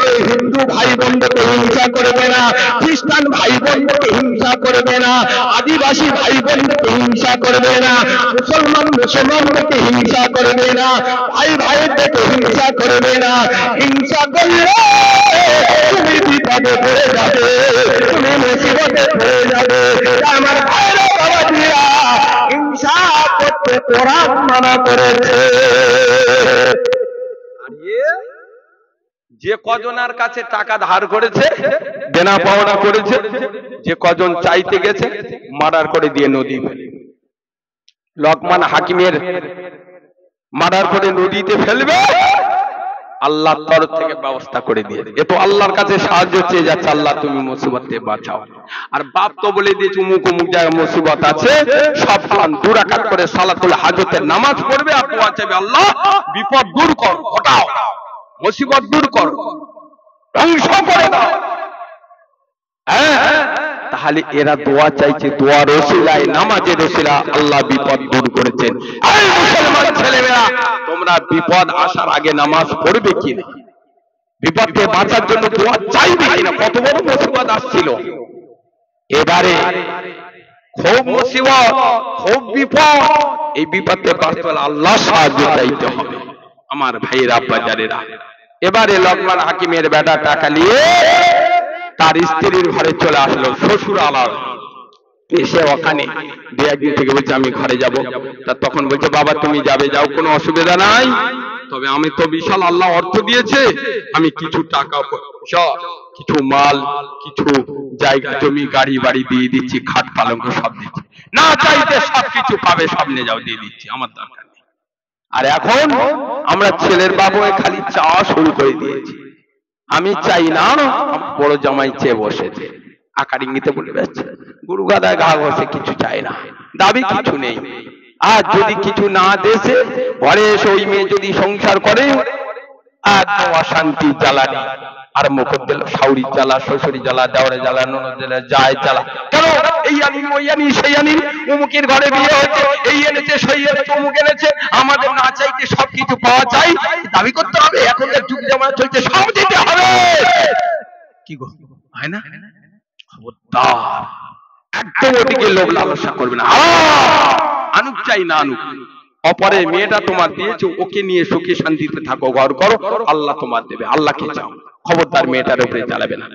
ওই হিন্দু ভাই বোনকে হিংসা করবে না, খ্রিস্টান ভাই বোনকে হিংসা করবে না, আদিবাসী ভাই বোনকে হিংসা করবে না, মুসলমানকে হিংসা করবে না, ভাই ভাইদেরকে হিংসা করবে না। হিংসা করলে তুমি বিপদে পড়ে যাবে, তুমি মুসিবতে পড়ে যাবে। আমার ভাইরা বাবাজিরা হিংসা করতে কোরআন মানা করেছে।
যে কজনার কাছে টাকা ধার করেছে, দেনা পাওনা করেছে, যে কজন চাইতে গেছে মার্ডার করে দিয়ে নদী ফেলে। লোকমান হাকিমের মার্ডার করে নদীতে ফেলবে, আল্লাহর তরফ থেকে ব্যবস্থা করে দিয়ে। এ তো আল্লাহর কাছে সাহায্য চেয়ে যাচ্ছে, আল্লাহ তুমি মুসিবত থেকে বাঁচাও। আর বাপ তো বলে দিয়েছে অমুক অমুক জায়গায় মুসিবত আছে, সব প্লান 2 রাকাত করে সালাতুল হাজতের নামাজ পড়বে আর দোয়া চাইবে, আল্লাহ বিপদ দূর কর, হটাও, মুসিবত দূর কর, ধ্বংস করে দাও। হ্যাঁ, তাহলে এরা দোয়া চাইছে, দোয়ার ওসিলায় নামাজের ওসিলা আল্লাহ বিপদ দূর করেছেন। এই মুসলমান ছেলেমেয়েরা তোমরা বিপদ আসার আগে নামাজ পড়বে কিনা, বিপদ থেকে বাঁচার জন্য দোয়া চাইবে কিনা। কত বড় মুসিবত আসছিল, এবারে খুব মুসিবত, খুব বিপদ, এই বিপদ থেকে বাঁচতে হলে আল্লাহ সাহায্য চাইতে হবে। আমার ভাইয়েরা বাজারেরা, এবারে লোকমান হাকিমের বেটা টাকা নিয়ে তার স্ত্রীর ঘরে চলে আসলো, শ্বশুর আলার এসে ওখানে 2-1 দিন থেকে বলছে আমি ঘরে যাব। তা তখন বলছে বাবা তুমি যাবে, যাও, কোনো অসুবিধা নাই, তবে আমি তো বিশাল আল্লাহ অর্থ দিয়েছে, আমি কিছু টাকা পয়সা, কিছু মাল, কিছু জায়গা জমি গাড়ি বাড়ি দিয়ে দিচ্ছি, খাট পালঙ্ক সব দিচ্ছি, না চাইতে সব কিছু পাবে, সামনে যাও দিয়ে দিচ্ছি, আমার দরকার নেই। আর এখন আমরা ছেলের বাবু খালি চাওয়া শুরু করে দিয়েছি, আমি চাই না, বড় জামাই চেয়ে বসেছে, আকার ইঙ্গিতে বলে যাচ্ছে, গুরু গাদায় ঘা ঘষে কিছু চাই না, দাবি কিছু নেই। আর যদি কিছু না দেশে ঘরে এসে ওই মেয়ে যদি সংসার করে, আর অশান্তি জ্বালানি আরম্ভ করে দিল, শাউরির জ্বালা, শ্বশুরি জ্বালা, দেওয়ারে জ্বালা, ননদ জ্বালা, যায় জ্বালা। কেন এই আনি ওই আনি সেই আনি, অমুকের ঘরে বিয়ে হচ্ছে, এই এনেছে সেই এনেছে, অমুক এনেছে, আমাদের না চাইতে সবকিছু পাওয়া যায়, দাবি করতে হবে, এখনকার যুগ জামানা চলছে, সব দিতে হবে। কি গো হয় না? খবরদার একদম ওদিকে লোভ লালসা করবে না। আনুক চাই না আনুক, অপরের মেয়েটা তোমার দিয়েছে, ওকে নিয়ে সুখে শান্তিতে থাকো, ঘর করো, আল্লাহ তোমার দেবে, আল্লাহকে চাও, খবরদার মেয়েটার উপরে চালাবে না।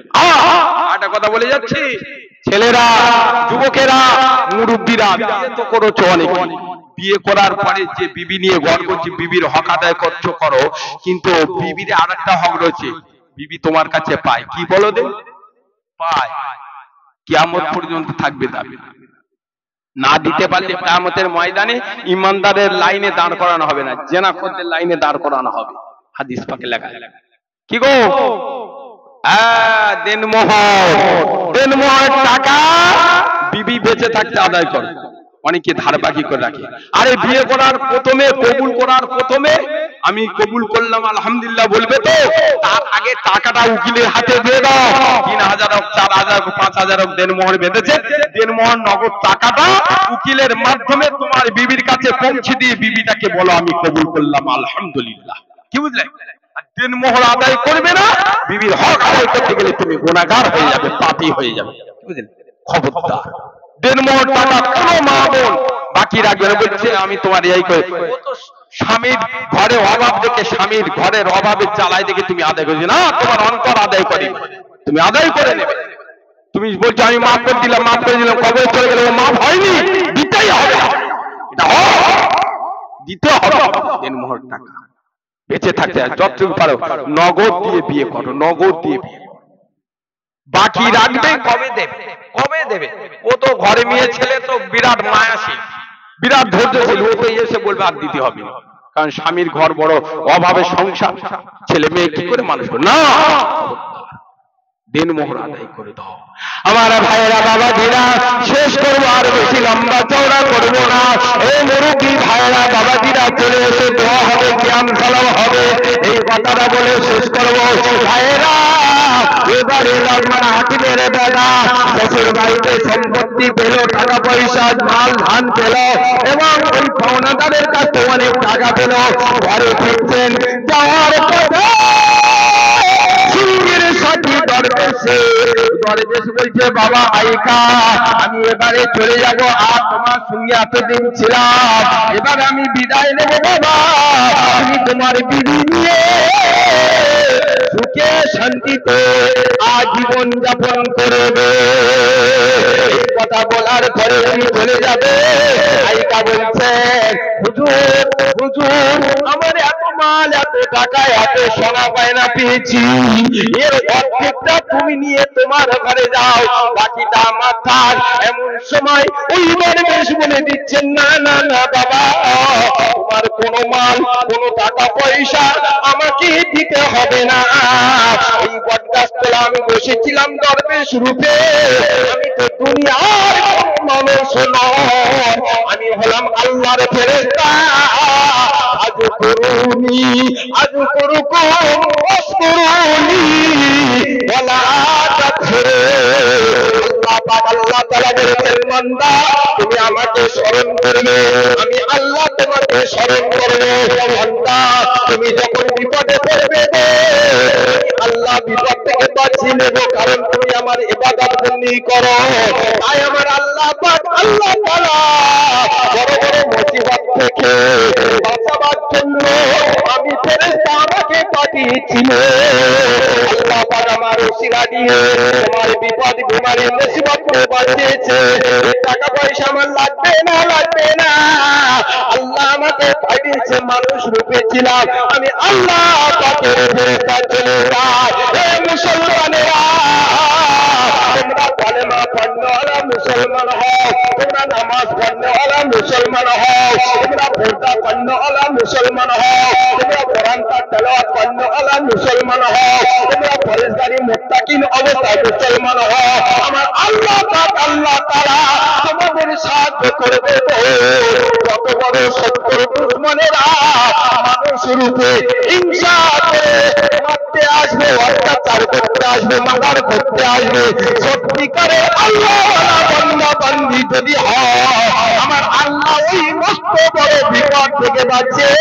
একটা কথা বলে যাচ্ছি, ছেলেরা, যুবকেরা, মুরব্বীরা, বিয়ে তো করেছো অনেক, বিয়ে করার পরে যে বিবি নিয়ে ঘর করছি, বিবির হক আদায় করছো করো, কিন্তু বিবির আরেকটা হক রয়েছে, বিবি তোমার কাছে পায় কি বলো দে, পায়, কিয়ামত পর্যন্ত থাকবে দাবি, না দিতে পারলে কিয়ামতের ময়দানে ইমানদারের লাইনে দাঁড় করানো হবে না, জেনাখোরদের লাইনে দাঁড় করানো হবে। হাদিস পাকে লেখা। কি গো, দেনমোহর টাকা বিবি বেঁচে থাকতে আদায় করো, অনেকে ধার বাকি করে রাখে। আরে বিয়ে করার প্রথমে, কবুল করার প্রথমে আমি কবুল করলাম আলহামদুলিল্লাহ বলবে তো? তার আগে টাকাটা উকিলের হাতে দিয়ে দাও। 3,000 হোক, 4,000 হোক, 5,000 হোক, দেনমোহর বেঁধেছে, দেনমোহর নগদ টাকাটা উকিলের মাধ্যমে তোমার বিবির কাছে পৌঁছে দিয়ে বিবিটাকে বলো আমি কবুল করলাম আলহামদুলিল্লাহ। কি বুঝলে? আর দেনমোহর আদায় করবে না, বিবির হক আদায় করতে গেলে তুমি গুনাহগার হয়ে যাবে, পাপী হয়ে যাবে। বুঝলেন? খবরদার, দেনমোহর টাকা কোনো মা বোন বাকি রাখবে না। বলছে আমি তোমার এই করে, ও তো স্বামীর ঘরে অভাব দেখে, স্বামীর ঘরের অভাবের জ্বালায় দেখে তুমি আদায় করছো না, তোমার অন্তর আদায় করে, তুমি আদায় করে নেবে। তুমি বলছো আমি মাফ করে দিলাম, মাফ করে দিলাম, কবে চলে গেলে ও মাফ হয়নি, দিতেই হবে, এটা দিতে হবে। দেনমোহর টাকা বেঁচে থাকতে যতটুকু পারো নগদ দিয়ে বিয়ে করো, নগদ দিয়ে বিয়ে। বাকি রাখবে কবে দেবে, কবে দেবে? ও তো ঘরে মেয়ে ছেলে তো বিরাট মায়াশীল, বিরাট ধৈর্যশীল, ও তো এসে বলবে আর দিতে হবে না, কারণ স্বামীর ঘর বড় অভাবে সংসার, ছেলে মেয়ে কি করে মানুষ করে না। দেনমোহর আদায় করে দাও। আমার ভাইয়েরা বাবাজিরা, শেষ করবো, আর বেশি লম্বা চওড়া করবো না। এই মুরুব্বি ভাইয়েরা বাবাজিরা চলে এসে দোয়া হবে, জ্ঞান সালাম হবে, এই কথাটা বলে শেষ করবো। ভাইয়েরা, এবারে রহমান হাকিমের বেলা শ্বশুর বাড়িতে সম্পত্তি পেল, টাকা পয়সা মাল ধান পেল, এবং ওই পাওনাদারের কাছে অনেক টাকা পেল। ঘরে ফিরছেন, যাওয়ার পথে দরবেশ বলছে বাবা আইকা, আমি এবারে চলে যাব, আর তোমার সঙ্গে এতদিন ছিলাম, এবার আমি বিদায় নেব বাবা, আমি তোমার বিবি নিয়ে সুখে শান্তিতে আজীবন যাপন করবে। এই কথা বলার পরে উনি চলে যাবে। আইকা বলছে হুজুর, হুজুর, আমার এত মাল, এত টাকা, এত সোনা গয়না পেয়েছি, এর অর্ধেকটা তুমি নিয়ে তোমার ঘরে যাও, বাকিটা আমার থাক। এমন সময় ওই দরবেশ বলে দিচ্ছেন না না না বাবা, তোমার কোনো মাল, কোনো টাকা পয়সা আমাকে দিতে হবে না। এই বটগাছতলা আমি বসেছিলাম দরবেশ রূপে, আমি তো দুনিয়ার মানুষ নয়, আমি হলাম আল্লাহর ফেরেশতা। আজ করুনি, আজ করুকুম ওয়াসকুরুনি ওয়ালা তাকফুরু। আল্লাহ পাক, আল্লাহ তাআলা বলেছেন বান্দা তুমি আমাকে স্মরণ করবে, আমি আল্লাহ তোমাকে স্মরণ করব। বান্দা তুমি যখন বিপদে পড়বে আল্লাহ বিপদ থেকে বাঁচিয়ে নেব, কারণ তুমি আমার ইবাদত বন্দেগী করো। তাই আমার আল্লাহ পাক, আল্লাহ তাআলা বড় বড় মুসিবত থেকে বাঁচাবার জন্য আমি ফেরেশতা আমাকে পাঠিয়েছিল। আল্লাহ পাক আমার ওসিলা দিয়ে তোমার বিপদ বিমারি মুসিবত থেকে বাঁচিয়েছে। টাকা পয়সা আমার লাগবে না, লাগবে না, আল্লাহ আমাকে পাঠিয়েছে, মানুষ রূপে ছিলাম আমি, আল্লাহ পাকের ফেরেশতা চলে যায়। এই মুসলমানেরা, তোমরা কালেমা পড়নেওয়ালা মুসলমান হও, তোমরা নামাজ পড়নেওয়ালা মুসলমান হও, তোমরা পর্দা পড়নেওয়ালা মুসলমান হও, তোমরা কোরআন পাক তেলাওয়াত পড়নেওয়ালা মুসলমান হও, তোমরা পরেশগারি মুত্তাকিন অবস্থায় মুসলমান হও। আমার আল্লাহ পাক, আল্লাহ তাআলা তোমাদের সাহায্য করবে। কত বড় শত্রু দুশমনেরা মানুষ রূপে হিংসা করে মারতে আসবে, অত্যাচার করতে আসবে, মার্ডার করতে আসবে, সত্যিকারের আল্লাহওয়ালা বান্দা বান্দি যদি হয়, আমার আল্লাহ ওই মস্ত বড় বিপদ থেকে বাঁচিয়ে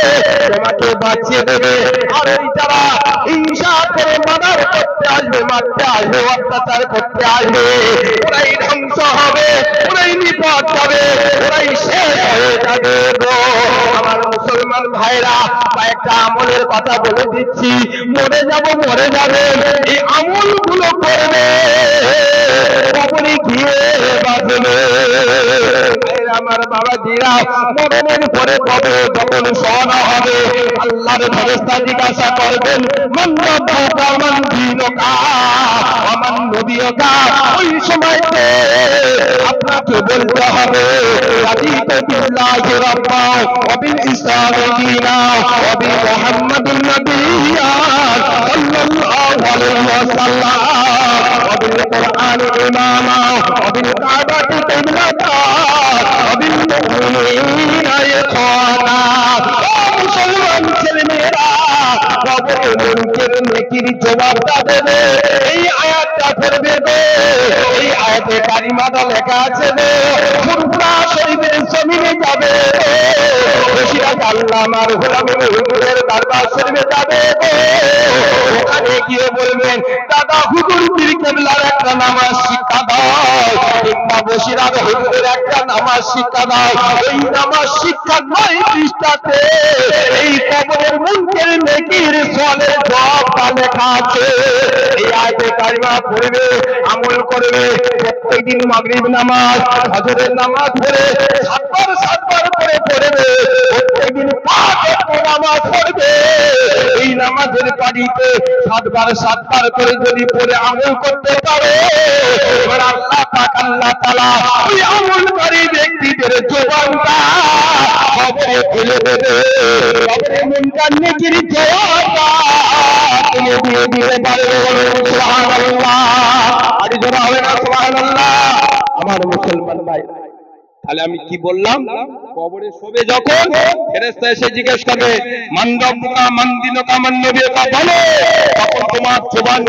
তোমাকে বাঁচিয়ে দেবে। আর ওই যারা হিংসা করে মার্ডার করতে আসবে, মারতে আসবে, অত্যাচার করতে আসবে, ওরাই ধ্বংস হবে, ওরাই বিপদ হবে, ওরাই শেষ হয়ে যাবে। আমার মুসলমান ভাইরা, কয়েকটা আমলের কথা বলে দিচ্ছি, মরে যাব, মরে যাবে, এই আমলগুলো করবে, কবরে গিয়ে বাঁচবে। আমার বাবাজিরা, মরণের পরে কবে যখন শোনা হবে, আল্লাহর ফেরেশতা জিজ্ঞাসা করবেন মান রাব্বুকা মান দীনুকা ওয়া মান নবিয়ুকা। ওই সময়তে আপনাকে বলতে হবে রাদিতু বিল্লাহি রাব্বা ওয়া বিল ইসলামি দীনা ওয়া বি মুহাম্মাদিন নাবিয়্যা সাল্লাল্লাহু আলাইহি ওয়াসাল্লাম ওয়া বিল কুরআনি ইমামা ওয়া বিল কাবাতি কিবলাতা ওয়া বিল মুমিনিনা ইখওয়ানা।
মুসলমান ছেলে মেয়েরা কবরে মুনকের নেকির জবাবটা দেবে। এই আয়াতটা পড়বে গো, এই আয়াতে কারিমাটা লেখা আছে গো, ফুরফুরা শরীফের জমিনে যাবে বসিরাত আল্লামার গোলামের হুজুরের দরবার শরীফে যাবে গো। ওখানে গিয়ে বলবেন দাদা হুজুর পীর কেবলার একটা নামাজ শিক্ষা দাও, কিংবা বসিরাত হুজুরের একটা নামাজ শিক্ষা দাও। এই নামাজ শিক্ষা 9 পৃষ্ঠাতে এই কবরের মুনকের নেকির সওয়ালের জবাবটা লেখা আছে। এই আয়াতে কারিমা পড়বে, আমল করবে, প্রত্যেকদিন মাগরিব নামাজ ফজরের নামাজ পড়ে সাতবার করে পড়বে, প্রত্যেকদিন 5 ওয়াক্ত নামাজ পড়বে। এই নামাজের বাড়িতে সাতবার করে যদি পড়ে আমল করতে পারে, এবার আল্লাহ পাক আল্লাহ তাআলা ওই আমলকারী ব্যক্তিদের জবানটা কবরে ফেলে দেবে। কবরে মুনকার নেকির জবাবটা তিনি দিয়ে দিতে পারবে। সুবহানাল্লাহ, আর জোরে হবে না সুবহানাল্লাহ? আমার মুসলমান ভাই, তাহলে আমি কি বললাম? কবরে শোবে যখন ফেরেশতা এসে জিজ্ঞেস করবে মান রব্বুকা মান দিনুকা মান নবিয়ুকা, বলো, তখন তোমার জবান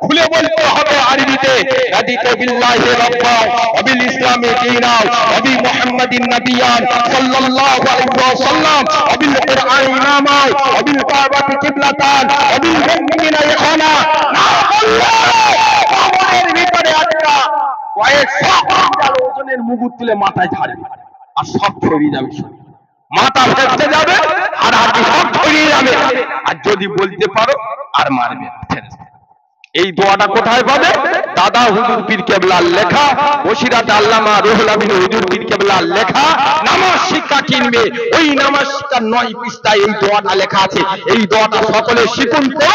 খুলে বলতে হবে আরবিতে রাদিতু বিল্লাহি রাব্বা ওয়া বিল ইসলামি দীনা ওয়া বি মুহাম্মাদিন নাবিয়্যান সাল্লাল্লাহু আলাইহি ওয়াসাল্লাম ওয়া বিল কুরআনি ইমামা ওয়া বিল কাবাতি কিবলাতান ওয়া বিল মুমিনিনা ইখওয়ানা। না বললে কবরের ভিতরে একটা কয়েকশো কুইন্টাল ওজনের মুগুর তুলে মাথায় ঝাড়বে, আর সব ছড়িয়ে যাবে, মাথা ফেটে যাবে আর হাড়ি সব ছড়িয়ে যাবে। আর যদি বলতে পারো আর মারবে। এই দোয়াটা কোথায় পাবে? দাদা হুজুর পীর কেবলার লেখা, বসিরাত আল্লামা রুহুল আমিন হুজুর পীর কেবলার লেখা নামাজ শিক্ষা কিনবে। ওই নামাজ শিক্ষার 9 পৃষ্ঠায় এই দোয়াটা লেখা আছে। এই দোয়াটা সকলে শিখুন তো,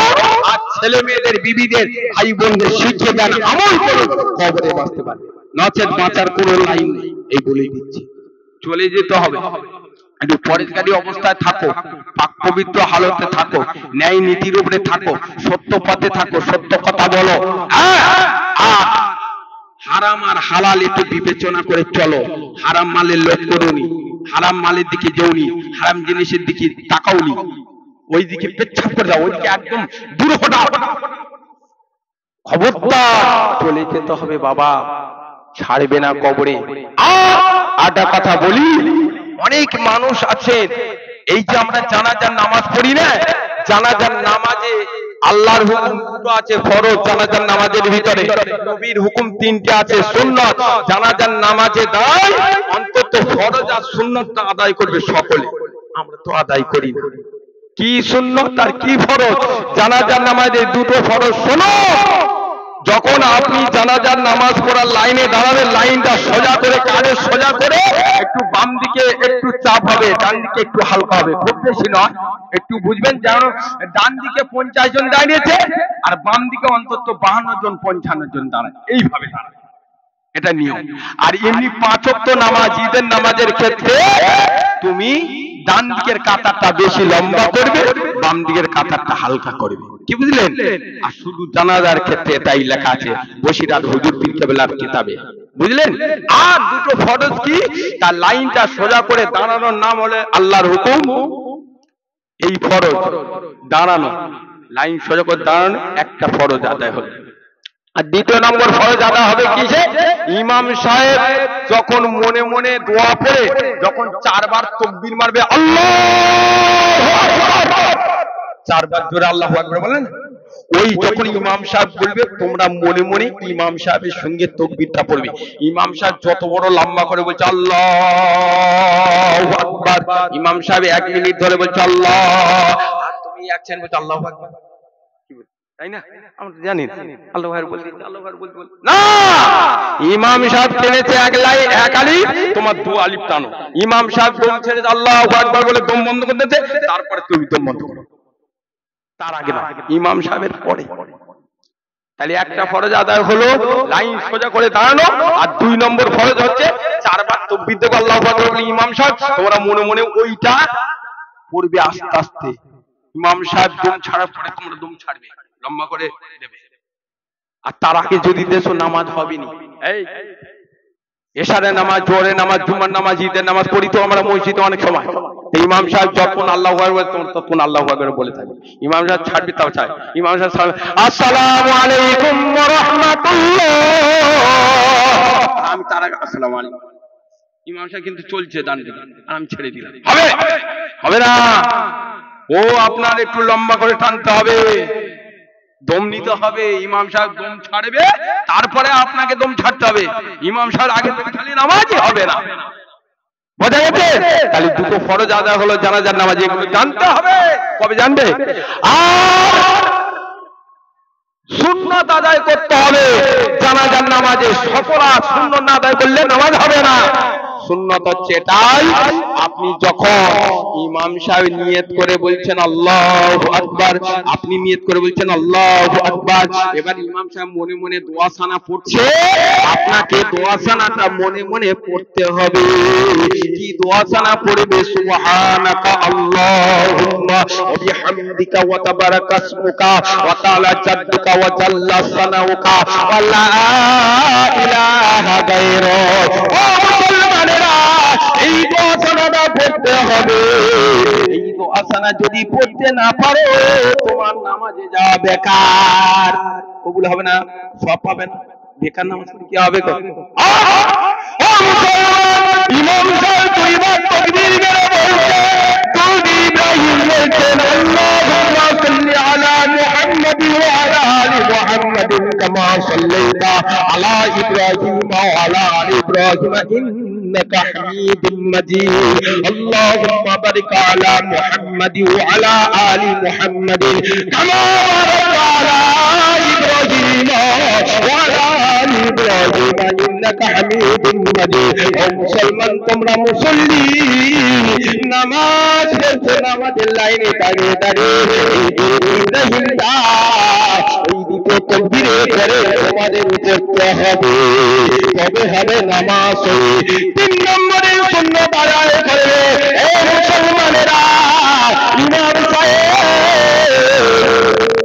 আর ছেলে মেয়েদের, বিবিদের, ভাই বোনদের শিখিয়ে দেন, আমল করুন, কবরে বাঁচতে পারবে। নচেত বাঁচার কোনো লাইন নেই, এই বলেই দিচ্ছি। চলে যেতে হবে, একটু পরেশগারী অবস্থায় থাকো, পাক পবিত্র হালতে থাকো, ন্যায় নীতির উপরে থাকো, সত্য পথে থাকো, সত্য কথা বলো। হারাম আর হালাল একটু বিবেচনা করে চলো। হারাম মালের লোভ করোনি, হারাম মালের দিকে যেওনি, হারাম জিনিসের দিকে তাকাওনি, ওই দিকে পেচ্ছাপ করে দাও, ওইদিকে একদম দূর হটাও। খবরদার, চলে যেতে হবে বাবা, ছাড়বে না কবরে। আটা কথা বলি, অনেক মানুষ আছে, এই যে আমরা জানাজার নামাজ পড়ি না, জানাজার নামাজে আল্লাহর হুকুম দুটো আছে ফরজ, জানাজার নামাজের ভিতরে নবীর হুকুম 3টে আছে সুন্নাত। জানাজার নামাজে দাঁড়ায় অন্তত ফরজ আর সুন্নাতটা আদায় করবে সকলে, আমরা তো আদায় করি না। কি সুন্নাত আর কি ফরজ? জানাজার নামাজে দুটো ফরজ। শোনো, যখন আপনি জানাজার নামাজ পড়ার লাইনে দাঁড়াবেন, লাইনটা সোজা করে, কাঁধে সোজা করে, একটু বাম দিকে একটু চাপ হবে, ডান দিকে একটু হালকা হবে, খুব বেশি নয়, একটু বুঝবেন। যেন ডান দিকে 50 জন দাঁড়িয়েছে আর বাম দিকে অন্তত 52 জন 55 জন দাঁড়ায়, এইভাবে দাঁড়ায়, এটা নিয়ম। আর এমনি 5 ওয়াক্ত নামাজ, ঈদের নামাজের ক্ষেত্রে তুমি ডান দিকের কাতারটা বেশি লম্বা করবে, বাম দিকের কাতারটা হালকা করবে, কি বুঝলেন? আর শুধু জানাজার ক্ষেত্রে এটাই লেখা আছে বসিরাত হুজুর পীর কেবলার কিতাবে, বুঝলেন? আর দুটো ফরজ কি? তার লাইনটা সোজা করে দাঁড়ানোর নাম হলো আল্লাহর হুকুম। এই ফরজ দাঁড়ানো, লাইন সোজা করে দাঁড়ানো একটা ফরজ আদায় হলো। আর দ্বিতীয় নম্বর ফরজ আদায় হবে কিসে? ইমাম সাহেব যখন মনে মনে দোয়া পড়ে, যখন 4 বার তাকবীর মারবে, আল্লাহু আকবার, 4 বার জোরে আল্লাহু আকবার বলেন, ওই যখন ইমাম সাহেব বলবে, তোমরা মনে মনে ইমাম সাহেবের সঙ্গে তাকবীরটা পড়বে। ইমাম সাহেব যত বড় লম্বা করে বলছে আল্লাহু আকবার, ইমাম সাহেব 1 মিনিট ধরে বলছে আল্লাহ, আর তুমি 1 সেকেন্ড বলছো আল্লাহু আকবার, তাই না? আমরা জানি আল্লাহু আকবার বলতে, আল্লাহু আকবার বলতে না, ইমাম সাহেব টেনেছে 1 লাইন 1 আলিফ, তোমার 2 আলিফ টানো। ইমাম সাহেব দম ছেড়ে আল্লাহু আকবার বলে দম বন্ধ করে দিতে, তারপরে তুমি দম বন্ধ করো, তার আগে না, ইমাম সাহেবের পরে। তাহলে একটা ফরজ আদায় হলো লাইন সোজা করে দাঁড়ানো, আর 2 নম্বর ফরজ হচ্ছে 4 বার তাকবীর দেব আল্লাহু আকবার বলে ইমাম সাহেব, তোমরা মনে মনে ওইটা পড়বে আস্তে আস্তে। ইমাম সাহেব দম ছাড়ার পরে তোমরা দম ছাড়বে, লম্বা করে দেবে। আর তার আগে যদি দেশো নামাজ হবে না। এই এশারের নামাজ, জোহরের নামাজ, জুমার নামাজ, ঈদের নামাজ পড়ি তো আমরা মসজিদে অনেক সময়,
তো ইমাম সাহেব যখন আল্লাহু আকবার তখন আল্লাহু আকবার বলে থাকে। ইমাম সাহেব ছাড়বি তাও চায়। ইমাম সাহেব আসসালামু আলাইকুম ওয়া রাহমাতুল্লাহ, আমি তার আগে আসসালামু আলাইকুম। ইমাম সাহেব কিন্তু চলছে ডান দিকে, আর আমি ছেড়ে দিলাম। হবে হবে না, ও আপনার একটু লম্বা করে টানতে হবে, দম নিতে হবে। ইমাম সাহেব দম ছাড়বে, তারপরে আপনাকে দম ছাড়তে হবে। ইমাম সাহেব আগে থেকে খালি নামাজই হবে না। বোঝা গেছে? তাহলে দুটো ফরজ আদায় হলো, জানাজার নামাজ, এগুলো জানতে হবে। কবে জানবে? আর সুন্নাত আদায় করতে হবে। জানাজার নামাজে সকলা সুন্নাত না আদায় করলে নামাজ হবে না। সুন্নাত হচ্ছে এটাই, আপনি যখন ইমাম সাহেব নিয়ত করে বলছেন আল্লাহু আকবার, আপনি নিয়ত করে বলছেন আল্লাহু আকবার, এবার ইমাম সাহেব মনে মনে দোয়া সানা পড়ছে, আপনাকে দোয়া সানাটা মনে মনে পড়তে হবে। কি দোয়া সানা পড়বে? সুবহানাকা আল্লাহুম্মা ওয়া বিহামদিকা ওয়া তাবারাকা ইসমুকা ওয়া তাআলা জাদ্দুকা ওয়া জাল্লা সানাউকা ওয়া লা ইলাহা গায়রুক। ও মুসলমানেরা, এই দোয়া সানাটা পড়তে হবে। এই দোয়া সানা যদি পড়তে না পারো, তোমার নামাজে যাওয়া বেকার, কবুল হবে না, সওয়াব পাবে না। বেকার নামাজ পড়ে কি হবে? ইমাম সাহেব দুইবার তাকবীর মেরে বলছে, তুমি ইব্রাহিম বলছেন আল্লাহুম্মা সাল্লি আলা মুহাম্মাদ ওয়া আলা আলি মুহাম্মাদ কামা সাল্লাইতা আলা ইব্রাহিম ওয়া আলা আলি ইব্রাহিম ইন্নাকা হামিদুম মাজিদ। আল্লাহুম্মা বারিক আলা মুহাম্মাদ ওয়া আলা আলি মুহাম্মাদ কামা বারাকতা আলা ইব্রাহিম ওয়া আলা আলি ইব্রাহিম ইন্নাকা হামিদুম মাজিদ। ও মুসলমান, তোমরা মুসল্লি, নামাজ পড়ছো, নামাজের লাইনে দাঁড়িয়ে দাঁড়িয়ে ইব্রাহিমটা এই দিকে তাকবীরে করে তোমাদের পড়তে হবে, তবে হবে নামাজ। তিন নম্বরে সুন্নাত আদায় করবে। ও মুসলমানেরা, ইমাম সাহেব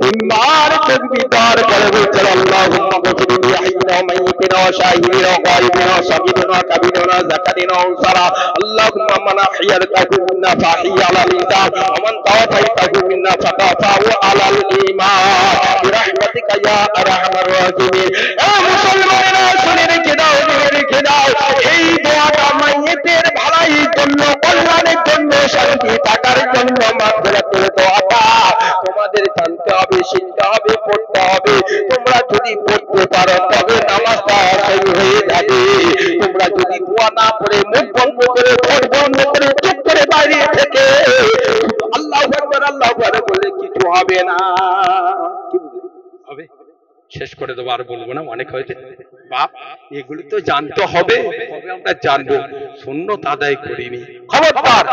তিনবার তাকবীর করে বলছেন আল্লাহুম্মা গফির লি হাইয়িনা ওয়া মাইয়িতিনা ওয়া শাহিদিনা ওয়া গায়িবিনা ওয়া সাগীরিনা ওয়া কাবীরিনা ওয়া যাকারিনা ওয়া উনসারা। আল্লাহুম্মা মান আহইয়াতাহু মিন্না ফাহিয়া আলাল ইসলাম ওয়া মান তাওয়াফাইতাহু মিন্না ফাতাওয়াফাহু আলাল ঈমান বিরাহমাতিকা ইয়া আরহামার রাহিমিন। ও মুসলমানেরা, শুনে রেখে দাও, শুনে রেখে দাও, এই দোয়াটা মাইয়িতের ভালোর জন্য, কল্যাণের জন্য, শান্তি থাকার জন্য, মাগফিরাতের দোয়াটা তোমাদের জানতে হবে, শিখতে হবে, পড়তে হবে। তোমরা যদি পড়তে পারো তবে নামাজটা সহি হয়ে যাবে। তোমরা যদি দোয়া না পড়ে, মুখ বন্ধ করে, ঠোঁট বন্ধ করে, চুপ করে বাইরে থেকে আল্লাহু আকবার আল্লাহু আকবার বলে কিছু হবে না। কি হবে? শেষ করে দেবো, আর বলবো না, অনেক হয়েছে। বাপ, এগুলি তো জানতে হবে, তবে আমরা জানবো। সুন্নাত আদায় করিনি, খবরদার।